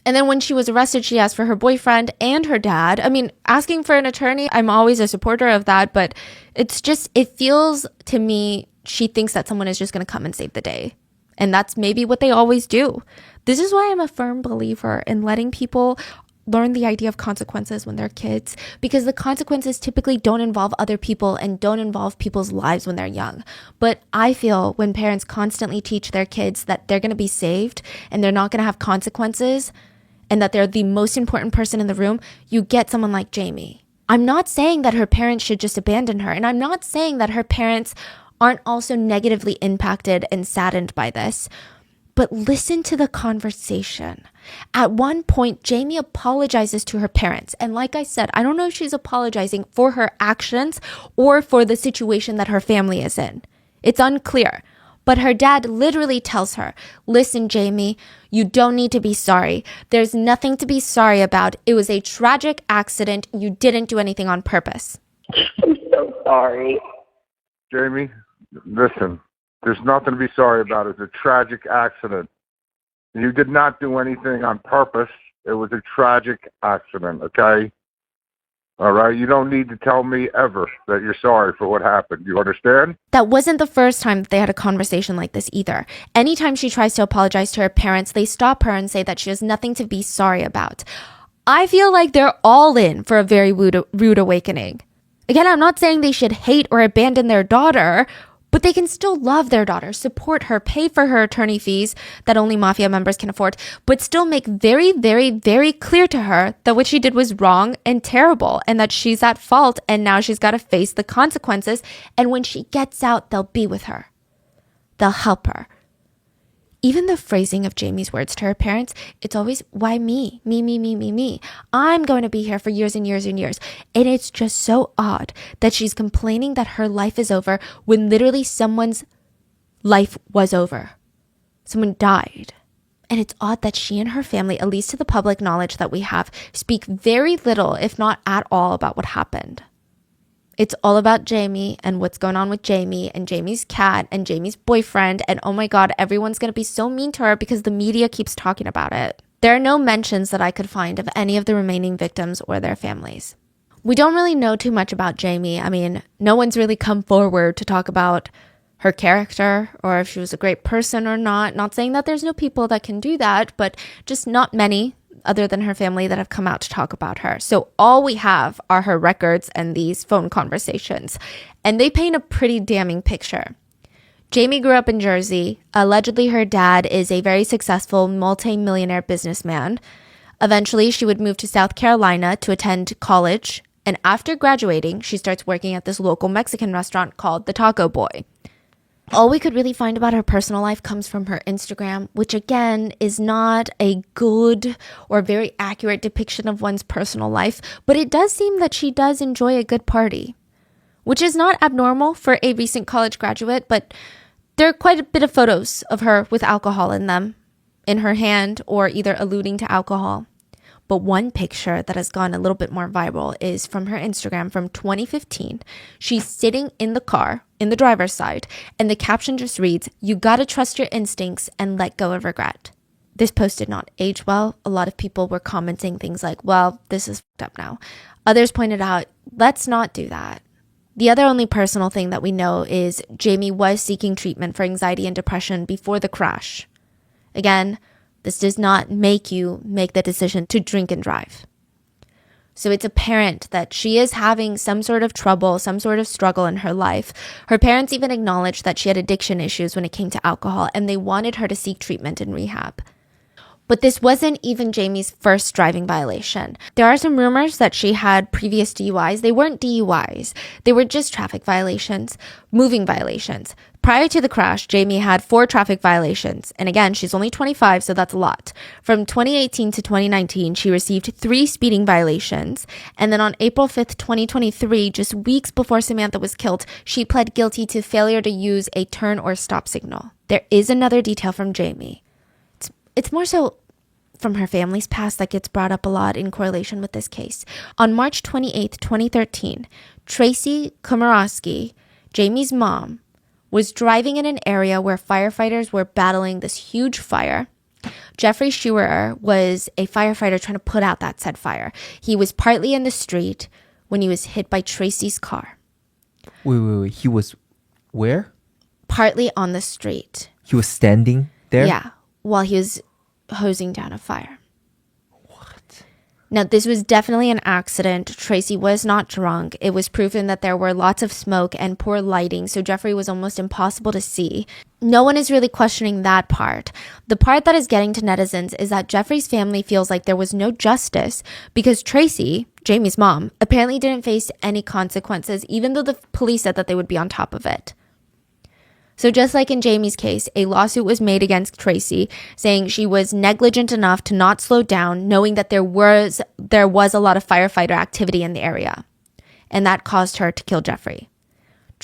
And then when she was arrested, she asked for her boyfriend and her dad. I mean, asking for an attorney, I'm always a supporter of that, but it's just, it feels to me, she thinks that someone is just going to come and save the day. And that's maybe what they always do. This is why I'm a firm believer in letting people learn the idea of consequences when they're kids, because the consequences typically don't involve other people and don't involve people's lives when they're young. But I feel when parents constantly teach their kids that they're going to be saved and they're not going to have consequences and that they're the most important person in the room, you get someone like Jamie. I'm not saying that her parents should just abandon her, and I'm not saying that her parents aren't also negatively impacted and saddened by this. But listen to the conversation. At one point, Jamie apologizes to her parents. And like I said, I don't know if she's apologizing for her actions or for the situation that her family is in. It's unclear. But her dad literally tells her, listen, Jamie, you don't need to be sorry. There's nothing to be sorry about. It was a tragic accident. You didn't do anything on purpose. I'm so sorry. Jamie, listen, there's nothing to be sorry about. It's a tragic accident. You did not do anything on purpose. It was a tragic accident, okay? All right? You don't need to tell me ever that you're sorry for what happened. You understand? That wasn't the first time that they had a conversation like this either. Anytime she tries to apologize to her parents, they stop her and say that she has nothing to be sorry about. I feel like they're all in for a very rude awakening. Again, I'm not saying they should hate or abandon their daughter, but they can still love their daughter, support her, pay for her attorney fees that only mafia members can afford, but still make very, very, very clear to her that what she did was wrong and terrible and that she's at fault and now she's got to face the consequences. And when she gets out, they'll be with her. They'll help her. Even the phrasing of Jamie's words to her parents, it's always, why me? Me, me, me, me, me. I'm going to be here for years and years and years. And it's just so odd that she's complaining that her life is over when literally someone's life was over. Someone died. And it's odd that she and her family, at least to the public knowledge that we have, speak very little, if not at all, about what happened. It's all about Jamie and what's going on with Jamie and Jamie's cat and Jamie's boyfriend. And oh my God, everyone's going to be so mean to her because the media keeps talking about it. There are no mentions that I could find of any of the remaining victims or their families. We don't really know too much about Jamie. I mean, no one's really come forward to talk about her character or if she was a great person or not. Not saying that there's no people that can do that, but just not many other than her family that have come out to talk about her. So all we have are her records and these phone conversations. And they paint a pretty damning picture. Jamie grew up in Jersey. Allegedly, her dad is a very successful multi-millionaire businessman. Eventually, she would move to South Carolina to attend college. And after graduating, she starts working at this local Mexican restaurant called the Taco Boy. All we could really find about her personal life comes from her Instagram, which again is not a good or very accurate depiction of one's personal life, but it does seem that she does enjoy a good party, which is not abnormal for a recent college graduate, but there are quite a bit of photos of her with alcohol in them, in her hand or either alluding to alcohol. But one picture that has gone a little bit more viral is from her Instagram from 2015. She's sitting in the car, in the driver's side, and the caption just reads, "You gotta trust your instincts and let go of regret." This post did not age well. A lot of people were commenting things like, well, this is fucked up now. Others pointed out, let's not do that. The other only personal thing that we know is Jamie was seeking treatment for anxiety and depression before the crash. Again, this does not make you make the decision to drink and drive. So it's apparent that she is having some sort of trouble, some sort of struggle in her life. Her parents even acknowledged that she had addiction issues when it came to alcohol, and they wanted her to seek treatment and rehab. But this wasn't even Jamie's first driving violation. There are some rumors that she had previous DUIs. They weren't DUIs. They were just traffic violations, moving violations. Prior to the crash, Jamie had 4 traffic violations. And again, she's only 25, so that's a lot. From 2018 to 2019, she received 3 speeding violations. And then on April 5th, 2023, just weeks before Samantha was killed, she pled guilty to failure to use a turn or stop signal. There is another detail from Jamie. It's more so from her family's past that gets brought up a lot in correlation with this case. On March 28th, 2013, Tracy Komorowski, Jamie's mom, was driving in an area where firefighters were battling this huge fire. Jeffrey Schurer was a firefighter trying to put out that said fire. He was partly in the street when he was hit by Tracy's car. Wait. He was where? Partly on the street. He was standing there? Yeah, while he was hosing down a fire. What? Now, this was definitely an accident. Tracy was not drunk. It was proven that there were lots of smoke and poor lighting, so Jeffrey was almost impossible to see. No one is really questioning that part. The part that is getting to netizens is that Jeffrey's family feels like there was no justice because Tracy, Jamie's mom, apparently didn't face any consequences, even though the police said that they would be on top of it. So just like in Jamie's case, a lawsuit was made against Tracy saying she was negligent enough to not slow down, knowing that there was a lot of firefighter activity in the area. And that caused her to kill Jeffrey.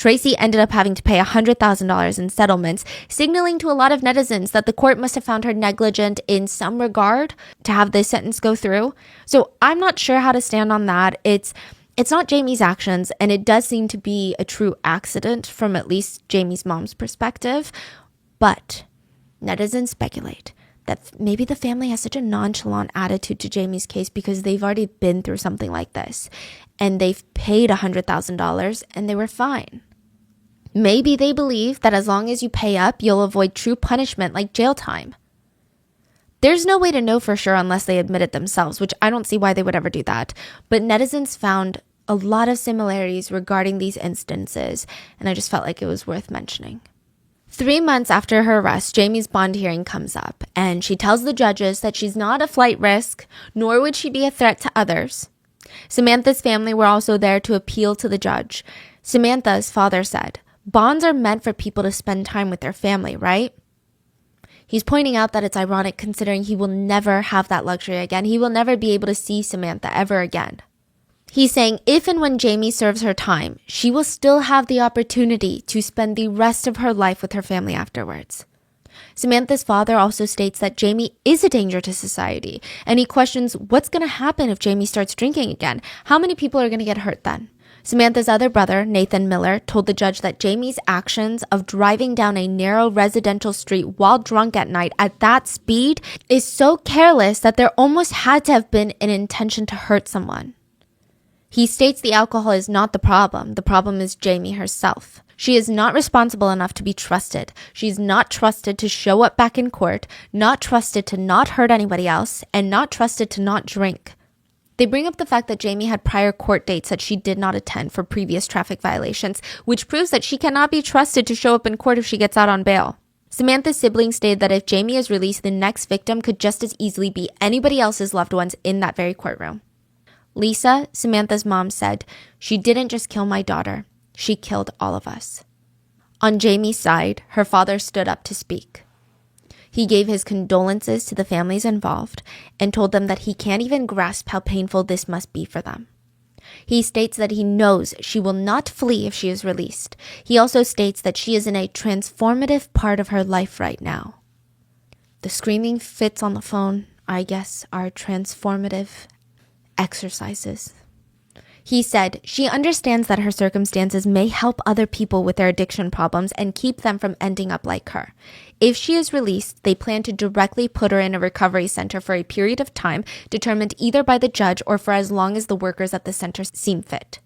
Tracy ended up having to pay $100,000 in settlements, signaling to a lot of netizens that the court must have found her negligent in some regard to have this sentence go through. So I'm not sure how to stand on that. It's not Jamie's actions, and it does seem to be a true accident from at least Jamie's mom's perspective. But netizens speculate that maybe the family has such a nonchalant attitude to Jamie's case because they've already been through something like this, and they've paid $100,000 and they were fine. Maybe they believe that as long as you pay up, you'll avoid true punishment like jail time. There's no way to know for sure unless they admit it themselves, which I don't see why they would ever do that. But netizens found a lot of similarities regarding these instances, and I just felt like it was worth mentioning. 3 months after her arrest, Jamie's bond hearing comes up, and she tells the judges that she's not a flight risk, nor would she be a threat to others. Samantha's family were also there to appeal to the judge. Samantha's father said, "Bonds are meant for people to spend time with their family, right?" He's pointing out that it's ironic considering he will never have that luxury again. He will never be able to see Samantha ever again. He's saying if and when Jamie serves her time, she will still have the opportunity to spend the rest of her life with her family afterwards. Samantha's father also states that Jamie is a danger to society, and he questions what's going to happen if Jamie starts drinking again. How many people are going to get hurt then? Samantha's other brother, Nathan Miller, told the judge that Jamie's actions of driving down a narrow residential street while drunk at night at that speed is so careless that there almost had to have been an intention to hurt someone. He states the alcohol is not the problem. The problem is Jamie herself. She is not responsible enough to be trusted. She's not trusted to show up back in court, not trusted to not hurt anybody else, and not trusted to not drink. They bring up the fact that Jamie had prior court dates that she did not attend for previous traffic violations, which proves that she cannot be trusted to show up in court if she gets out on bail. Samantha's siblings stated that if Jamie is released, the next victim could just as easily be anybody else's loved ones in that very courtroom. Lisa, Samantha's mom, said, "She didn't just kill my daughter. She killed all of us." On Jamie's side, her father stood up to speak. He gave his condolences to the families involved and told them that he can't even grasp how painful this must be for them. He states that he knows she will not flee if she is released. He also states that she is in a transformative part of her life right now. The screaming fits on the phone, I guess, are transformative exercises. He said, she understands that her circumstances may help other people with their addiction problems and keep them from ending up like her. If she is released, they plan to directly put her in a recovery center for a period of time determined either by the judge or for as long as the workers at the center seem fit.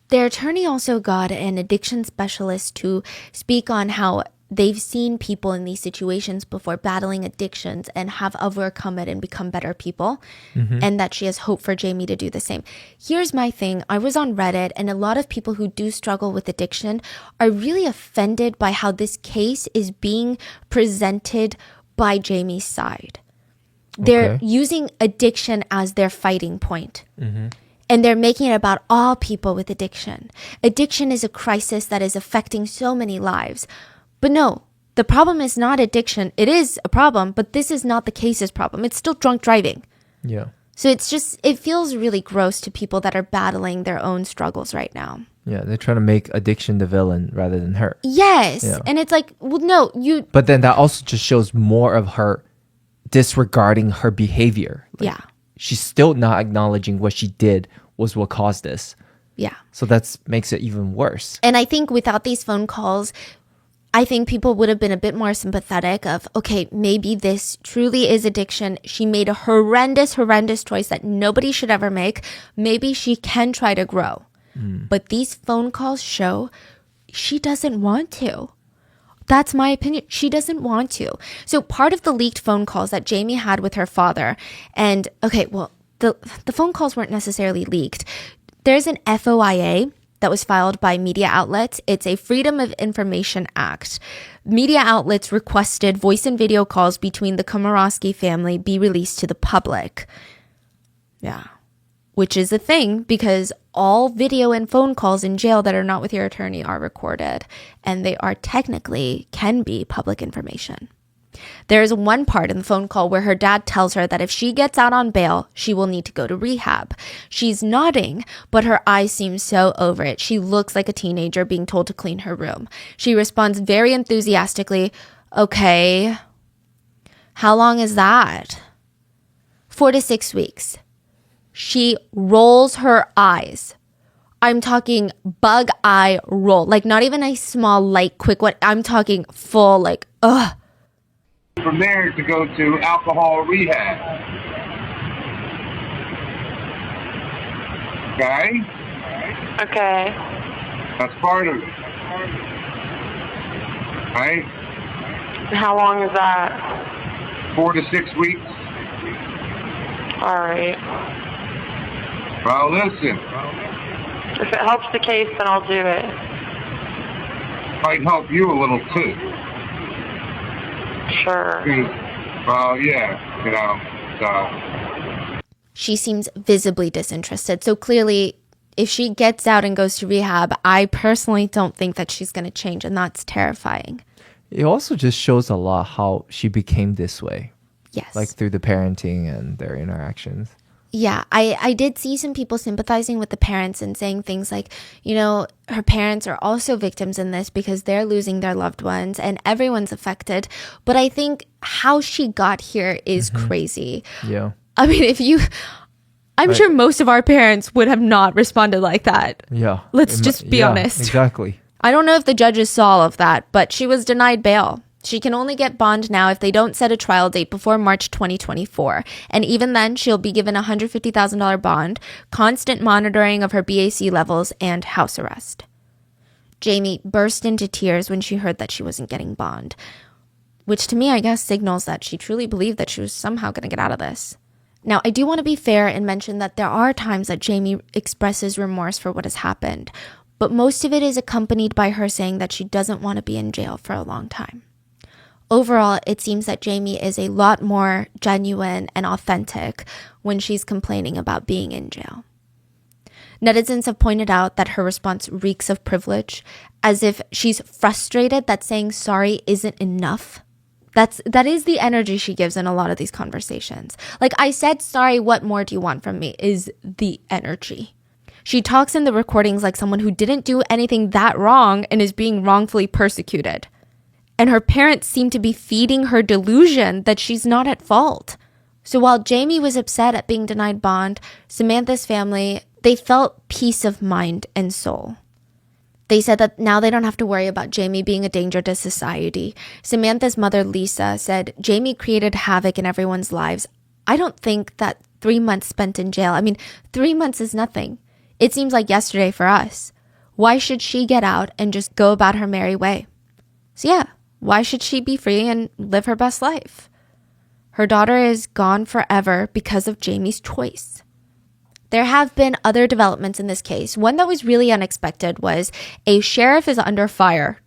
Their attorney also got an addiction specialist to speak on how they've seen people in these situations before battling addictions and have overcome it and become better people, and that she has hope for Jamie to do the same. Here's my thing. I was on Reddit, and a lot of people who do struggle with addiction are really offended by how this case is being presented by Jamie's side. They're using addiction as their fighting point. And they're making it about all people with addiction. Addiction is a crisis that is affecting so many lives. But no, the problem is not addiction. It is a problem, but this is not the case's problem. It's still drunk driving. Yeah. So it's just, it feels really gross to people that are battling their own struggles right now. Yeah, they're trying to make addiction the villain rather than her. Yes. Yeah. And it's like, well, no, you... But then that also just shows more of her disregarding her behavior. Like, yeah. She's still not acknowledging what she did was what caused this. Yeah. So that makes it even worse. And I think without these phone calls, I think people would have been a bit more sympathetic of, okay, maybe this truly is addiction. She made a horrendous choice that nobody should ever make. Maybe she can try to grow. But these phone calls show she doesn't want to. That's my opinion. She doesn't want to. So part of the leaked phone calls that Jamie had with her father, and okay, well, the phone calls weren't necessarily leaked. There's an FOIA that was filed by media outlets. It's a Freedom of Information Act. Media outlets requested voice and video calls between the Komorowski family be released to the public. Yeah. Which is a thing because all video and phone calls in jail that are not with your attorney are recorded, and they are technically can be public information. There's one part in the phone call where her dad tells her that if she gets out on bail, she will need to go to rehab. She's nodding, but her eyes seem so over it. She looks like a teenager being told to clean her room. She responds very enthusiastically, okay. How long is that? 4 to 6 weeks. She rolls her eyes. I'm talking bug eye roll. Like not even a small, light, quick one. I'm talking full, like, ugh. From there to go to alcohol rehab. Okay? Okay. That's part of it. Right? How long is that? 4 to 6 weeks. All right. Well, listen. If it helps the case, then I'll do it. Might help you a little too. Sure. Well, yeah, you know, so. She seems visibly disinterested. So clearly, if she gets out and goes to rehab, I personally don't think that she's going to change, and that's terrifying. It also just shows a lot how she became this way. Yes. Like through the parenting and their interactions. Yeah, I did see some people sympathizing with the parents and saying things like, you know, her parents are also victims in this because they're losing their loved ones and everyone's affected. But I think how she got here is crazy. Yeah. I mean, I'm sure most of our parents would have not responded like that. Yeah. Let's just be honest. Exactly. I don't know if the judges saw all of that, but she was denied bail. She can only get bond now if they don't set a trial date before March 2024. And even then, she'll be given a $150,000 bond, constant monitoring of her BAC levels, and house arrest. Jamie burst into tears when she heard that she wasn't getting bond, which to me, I guess, signals that she truly believed that she was somehow going to get out of this. Now, I do want to be fair and mention that there are times that Jamie expresses remorse for what has happened, but most of it is accompanied by her saying that she doesn't want to be in jail for a long time. Overall, it seems that Jamie is a lot more genuine and authentic when she's complaining about being in jail. Netizens have pointed out that her response reeks of privilege, as if she's frustrated that saying sorry isn't enough. That is the energy she gives in a lot of these conversations. Like, I said sorry, what more do you want from me, is the energy. She talks in the recordings like someone who didn't do anything that wrong and is being wrongfully persecuted. And her parents seem to be feeding her delusion that she's not at fault. So while Jamie was upset at being denied bond, Samantha's family, they felt peace of mind and soul. They said that now they don't have to worry about Jamie being a danger to society. Samantha's mother, Lisa, said Jamie created havoc in everyone's lives. I don't think that 3 months spent in jail, 3 months is nothing. It seems like yesterday for us. Why should she get out and just go about her merry way? So yeah. Why should she be free and live her best life? Her daughter is gone forever because of Jamie's choice. There have been other developments in this case. One that was really unexpected was a sheriff is under fire.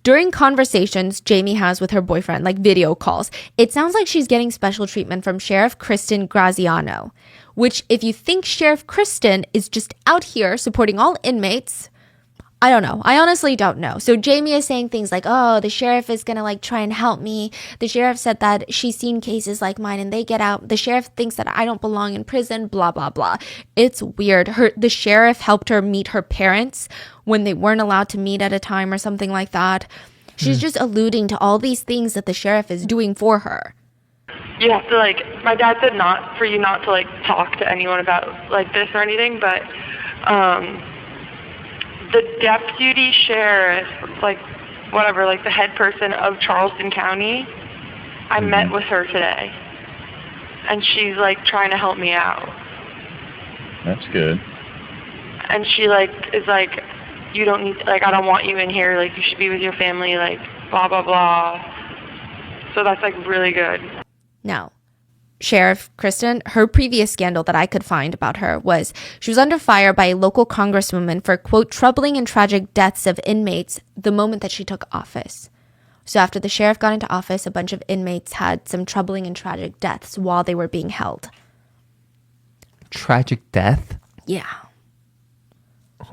During conversations Jamie has with her boyfriend, like video calls, it sounds like she's getting special treatment from Sheriff Kristen Graziano, which if you think Sheriff Kristen is just out here supporting all inmates, I don't know. I honestly don't know. So Jamie is saying things like, oh, the sheriff is going to try and help me. The sheriff said that she's seen cases like mine and they get out. The sheriff thinks that I don't belong in prison, blah, blah, blah. It's weird. The sheriff helped her meet her parents when they weren't allowed to meet at a time or something like that. She's just alluding to all these things that the sheriff is doing for her. You have to my dad said not for you not to talk to anyone about this or anything, but the deputy sheriff, the head person of Charleston County, I met with her today. And she's, trying to help me out. That's good. And she, is you don't need, I don't want you in here. You should be with your family, blah, blah, blah. So that's, really good. Now, Sheriff Kristen, her previous scandal that I could find about her was she was under fire by a local congresswoman for, quote, troubling and tragic deaths of inmates the moment that she took office. So after the sheriff got into office, a bunch of inmates had some troubling and tragic deaths while they were being held. Tragic death? Yeah.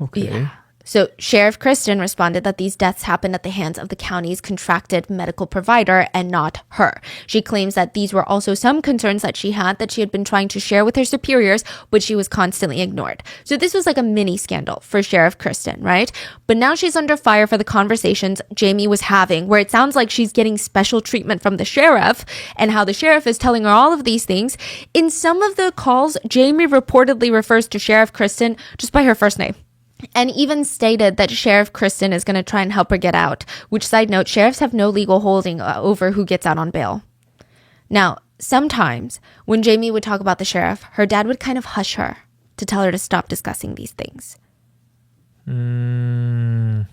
Okay. Yeah. So Sheriff Kristen responded that these deaths happened at the hands of the county's contracted medical provider and not her. She claims that these were also some concerns that she had been trying to share with her superiors, but she was constantly ignored. So this was like a mini scandal for Sheriff Kristen, right? But now she's under fire for the conversations Jamie was having, where it sounds like she's getting special treatment from the sheriff and how the sheriff is telling her all of these things. In some of the calls, Jamie reportedly refers to Sheriff Kristen just by her first name. And even stated that Sheriff Kristen is going to try and help her get out, which, side note, sheriffs have no legal holding over who gets out on bail. Now, sometimes when Jamie would talk about the sheriff, her dad would kind of hush her to tell her to stop discussing these things. The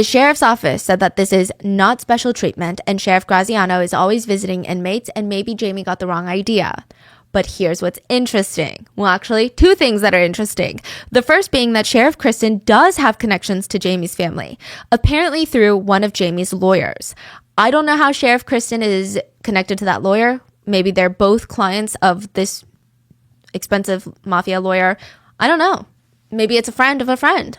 sheriff's office said that this is not special treatment and Sheriff Graziano is always visiting inmates and maybe Jamie got the wrong idea. But here's what's interesting. Well, actually, two things that are interesting. The first being that Sheriff Kristen does have connections to Jamie's family, apparently through one of Jamie's lawyers. I don't know how Sheriff Kristen is connected to that lawyer. Maybe they're both clients of this expensive mafia lawyer. I don't know. Maybe it's a friend of a friend.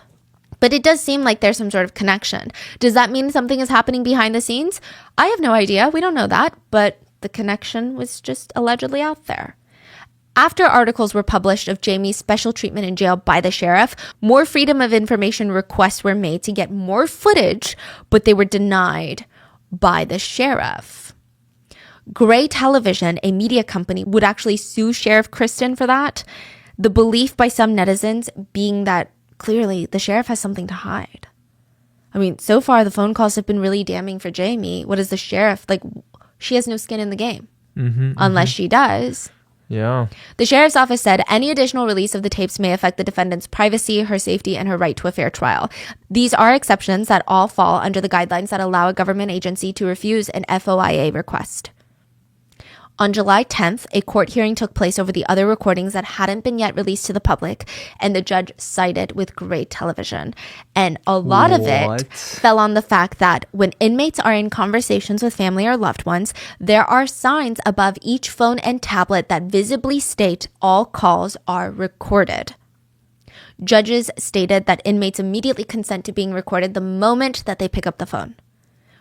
But it does seem like there's some sort of connection. Does that mean something is happening behind the scenes? I have no idea. We don't know that. But the connection was just allegedly out there. After articles were published of Jamie's special treatment in jail by the sheriff, more freedom of information requests were made to get more footage, but they were denied by the sheriff. Gray Television, a media company, would actually sue Sheriff Kristen for that. The belief by some netizens being that clearly the sheriff has something to hide. I mean, so far the phone calls have been really damning for Jamie. What is the sheriff? Like, she has no skin in the game. Unless she does. Yeah. The sheriff's office said any additional release of the tapes may affect the defendant's privacy, her safety, and her right to a fair trial. These are exceptions that all fall under the guidelines that allow a government agency to refuse an FOIA request. On July 10th, a court hearing took place over the other recordings that hadn't been yet released to the public, and the judge sided with Gray Television. And a lot of it fell on the fact that when inmates are in conversations with family or loved ones, there are signs above each phone and tablet that visibly state all calls are recorded. Judges stated that inmates immediately consent to being recorded the moment that they pick up the phone,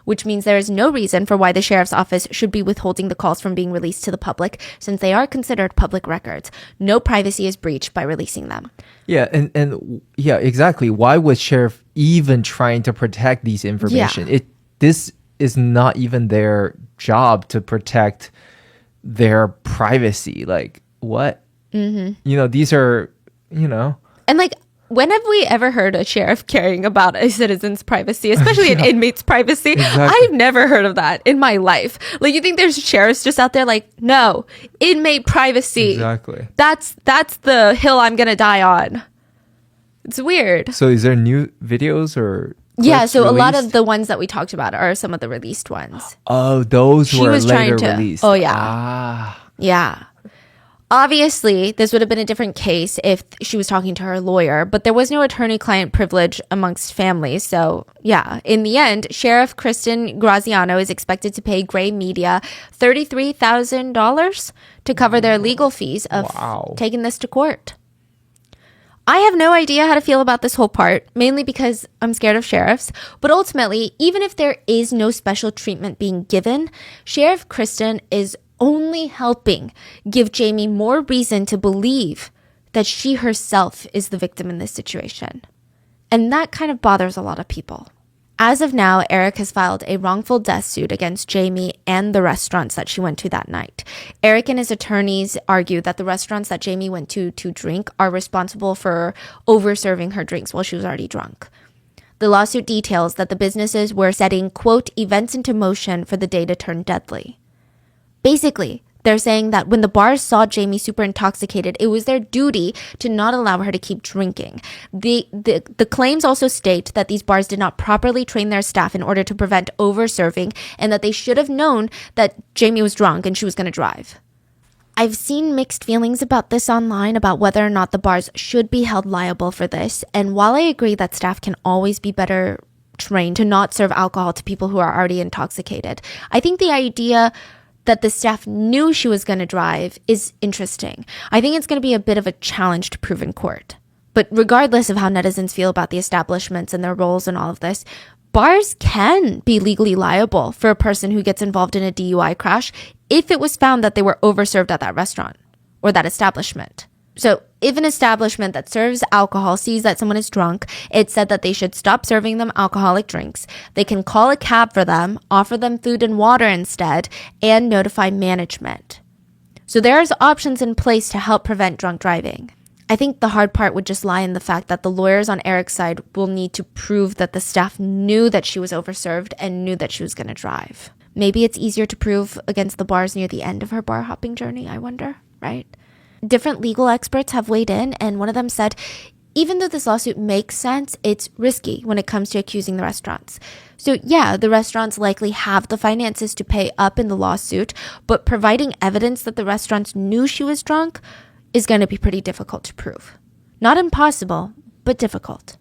which means there is no reason for why the sheriff's office should be withholding the calls from being released to the public, since they are considered public records. No privacy is breached by releasing them. Yeah, and yeah, exactly. Why was sheriff even trying to protect these information? Yeah. This is not even their job to protect their privacy. Like, what? These are, And like, when have we ever heard a sheriff caring about a citizen's privacy, especially an inmate's privacy? Exactly. I've never heard of that in my life. Like, you think there's sheriffs just out there like, no, inmate privacy. Exactly. That's the hill I'm going to die on. It's weird. So is there new videos or Yeah, so a lot released? of the ones that we talked about are some of the released ones. Oh, those She were was later trying to- released. oh, yeah. Ah. Yeah. Obviously, this would have been a different case if she was talking to her lawyer, but there was no attorney-client privilege amongst families. So, yeah, in the end, Sheriff Kristen Graziano is expected to pay Gray Media $33,000 to cover their legal fees of taking this to court. I have no idea how to feel about this whole part, mainly because I'm scared of sheriffs. But ultimately, even if there is no special treatment being given, Sheriff Kristen is only helping give Jamie more reason to believe that she herself is the victim in this situation. And that kind of bothers a lot of people. As of now, Eric has filed a wrongful death suit against Jamie and the restaurants that she went to that night. Eric and his attorneys argue that the restaurants that Jamie went to drink are responsible for over-serving her drinks while she was already drunk. The lawsuit details that the businesses were setting, quote, events into motion for the day to turn deadly. Basically, they're saying that when the bars saw Jamie super intoxicated, it was their duty to not allow her to keep drinking. The claims also state that these bars did not properly train their staff in order to prevent over-serving, and that they should have known that Jamie was drunk and she was going to drive. I've seen mixed feelings about this online about whether or not the bars should be held liable for this, and while I agree that staff can always be better trained to not serve alcohol to people who are already intoxicated, I think the idea that the staff knew she was going to drive is interesting. I think it's going to be a bit of a challenge to prove in court. But regardless of how netizens feel about the establishments and their roles in all of this, bars can be legally liable for a person who gets involved in a DUI crash if it was found that they were overserved at that restaurant or that establishment. So if an establishment that serves alcohol sees that someone is drunk, it's said that they should stop serving them alcoholic drinks. They can call a cab for them, offer them food and water instead, and notify management. So there's options in place to help prevent drunk driving. I think the hard part would just lie in the fact that the lawyers on Eric's side will need to prove that the staff knew that she was overserved and knew that she was going to drive. Maybe it's easier to prove against the bars near the end of her bar hopping journey, I wonder, right? Different legal experts have weighed in, and one of them said, even though this lawsuit makes sense, it's risky when it comes to accusing the restaurants. So yeah, the restaurants likely have the finances to pay up in the lawsuit, but providing evidence that the restaurants knew she was drunk is going to be pretty difficult to prove. Not impossible, but difficult.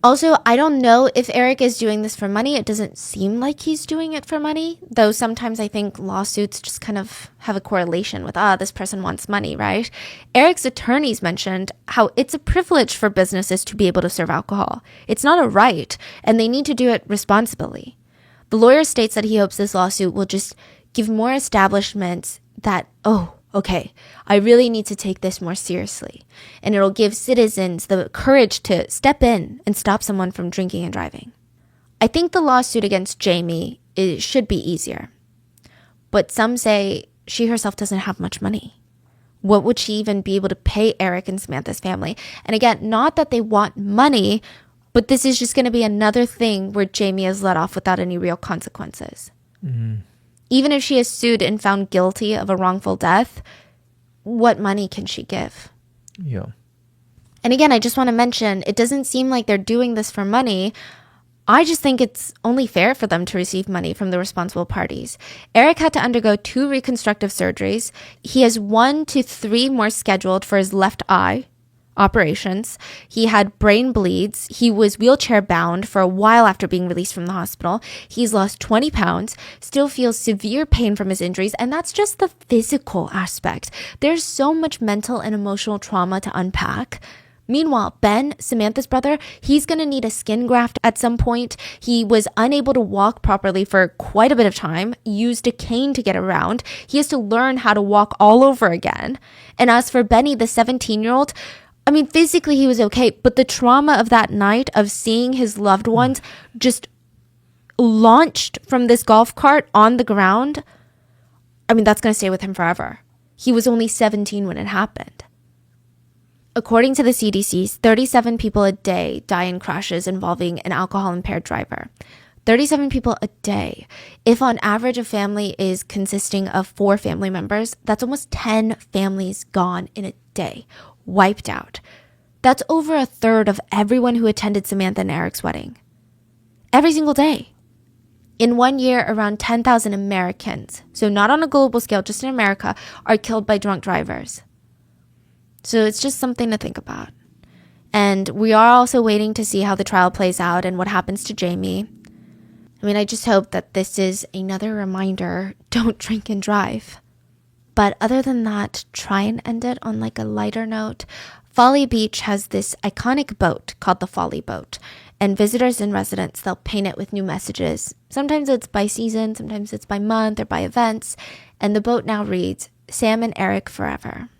Also, I don't know if Eric is doing this for money. It doesn't seem like he's doing it for money, though sometimes I think lawsuits just kind of have a correlation with, this person wants money, right? Eric's attorneys mentioned how it's a privilege for businesses to be able to serve alcohol. It's not a right, and they need to do it responsibly. The lawyer states that he hopes this lawsuit will just give more establishments that, okay, I really need to take this more seriously. And it'll give citizens the courage to step in and stop someone from drinking and driving. I think the lawsuit against Jamie should be easier. But some say she herself doesn't have much money. What would she even be able to pay Eric and Samantha's family? And again, not that they want money, but this is just going to be another thing where Jamie is let off without any real consequences. Mm-hmm. Even if she is sued and found guilty of a wrongful death, what money can she give? Yeah. And again, I just want to mention, it doesn't seem like they're doing this for money. I just think it's only fair for them to receive money from the responsible parties. Eric had to undergo 2 reconstructive surgeries. He has 1 to 3 more scheduled for his left eye operations. He had brain bleeds. He was wheelchair bound for a while after being released from the hospital. He's lost 20 pounds, still feels severe pain from his injuries, and that's just the physical aspect. There's so much mental and emotional trauma to unpack. Meanwhile, Ben, Samantha's brother, he's going to need a skin graft at some point. He was unable to walk properly for quite a bit of time, used a cane to get around. He has to learn how to walk all over again. And as for Benny, the 17-year-old, I mean, physically he was okay, but the trauma of that night of seeing his loved ones just launched from this golf cart on the ground, I mean, that's going to stay with him forever. He was only 17 when it happened. According to the CDC, 37 people a day die in crashes involving an alcohol-impaired driver. 37 people a day. If on average a family is consisting of 4 family members, that's almost 10 families gone in a day. Wiped out. That's over a third of everyone who attended Samantha and Eric's wedding. Every single day. In 1 year, around 10,000 Americans, so not on a global scale, just in America, are killed by drunk drivers. So it's just something to think about. And we are also waiting to see how the trial plays out and what happens to Jamie. I mean, I just hope that this is another reminder, don't drink and drive. But other than that, try and end it on like a lighter note. Folly Beach has this iconic boat called the Folly Boat. And visitors and residents, they'll paint it with new messages. Sometimes it's by season, sometimes it's by month or by events. And the boat now reads, Sam and Eric forever.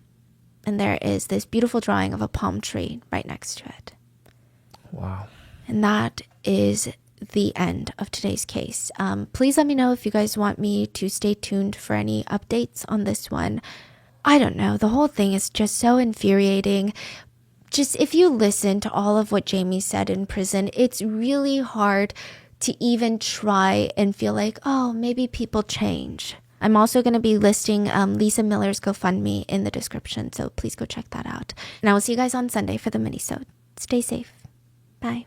And there is this beautiful drawing of a palm tree right next to it. Wow. And that is the end of today's case. Please let me know if you guys want me to stay tuned for any updates on this one. I don't know. The whole thing is just so infuriating. Just if you listen to all of what Jamie said in prison, it's really hard to even try and feel like, maybe people change. I'm also going to be listing Lisa Miller's GoFundMe in the description, so please go check that out. And I will see you guys on Sunday for the mini-sode. Stay safe. Bye.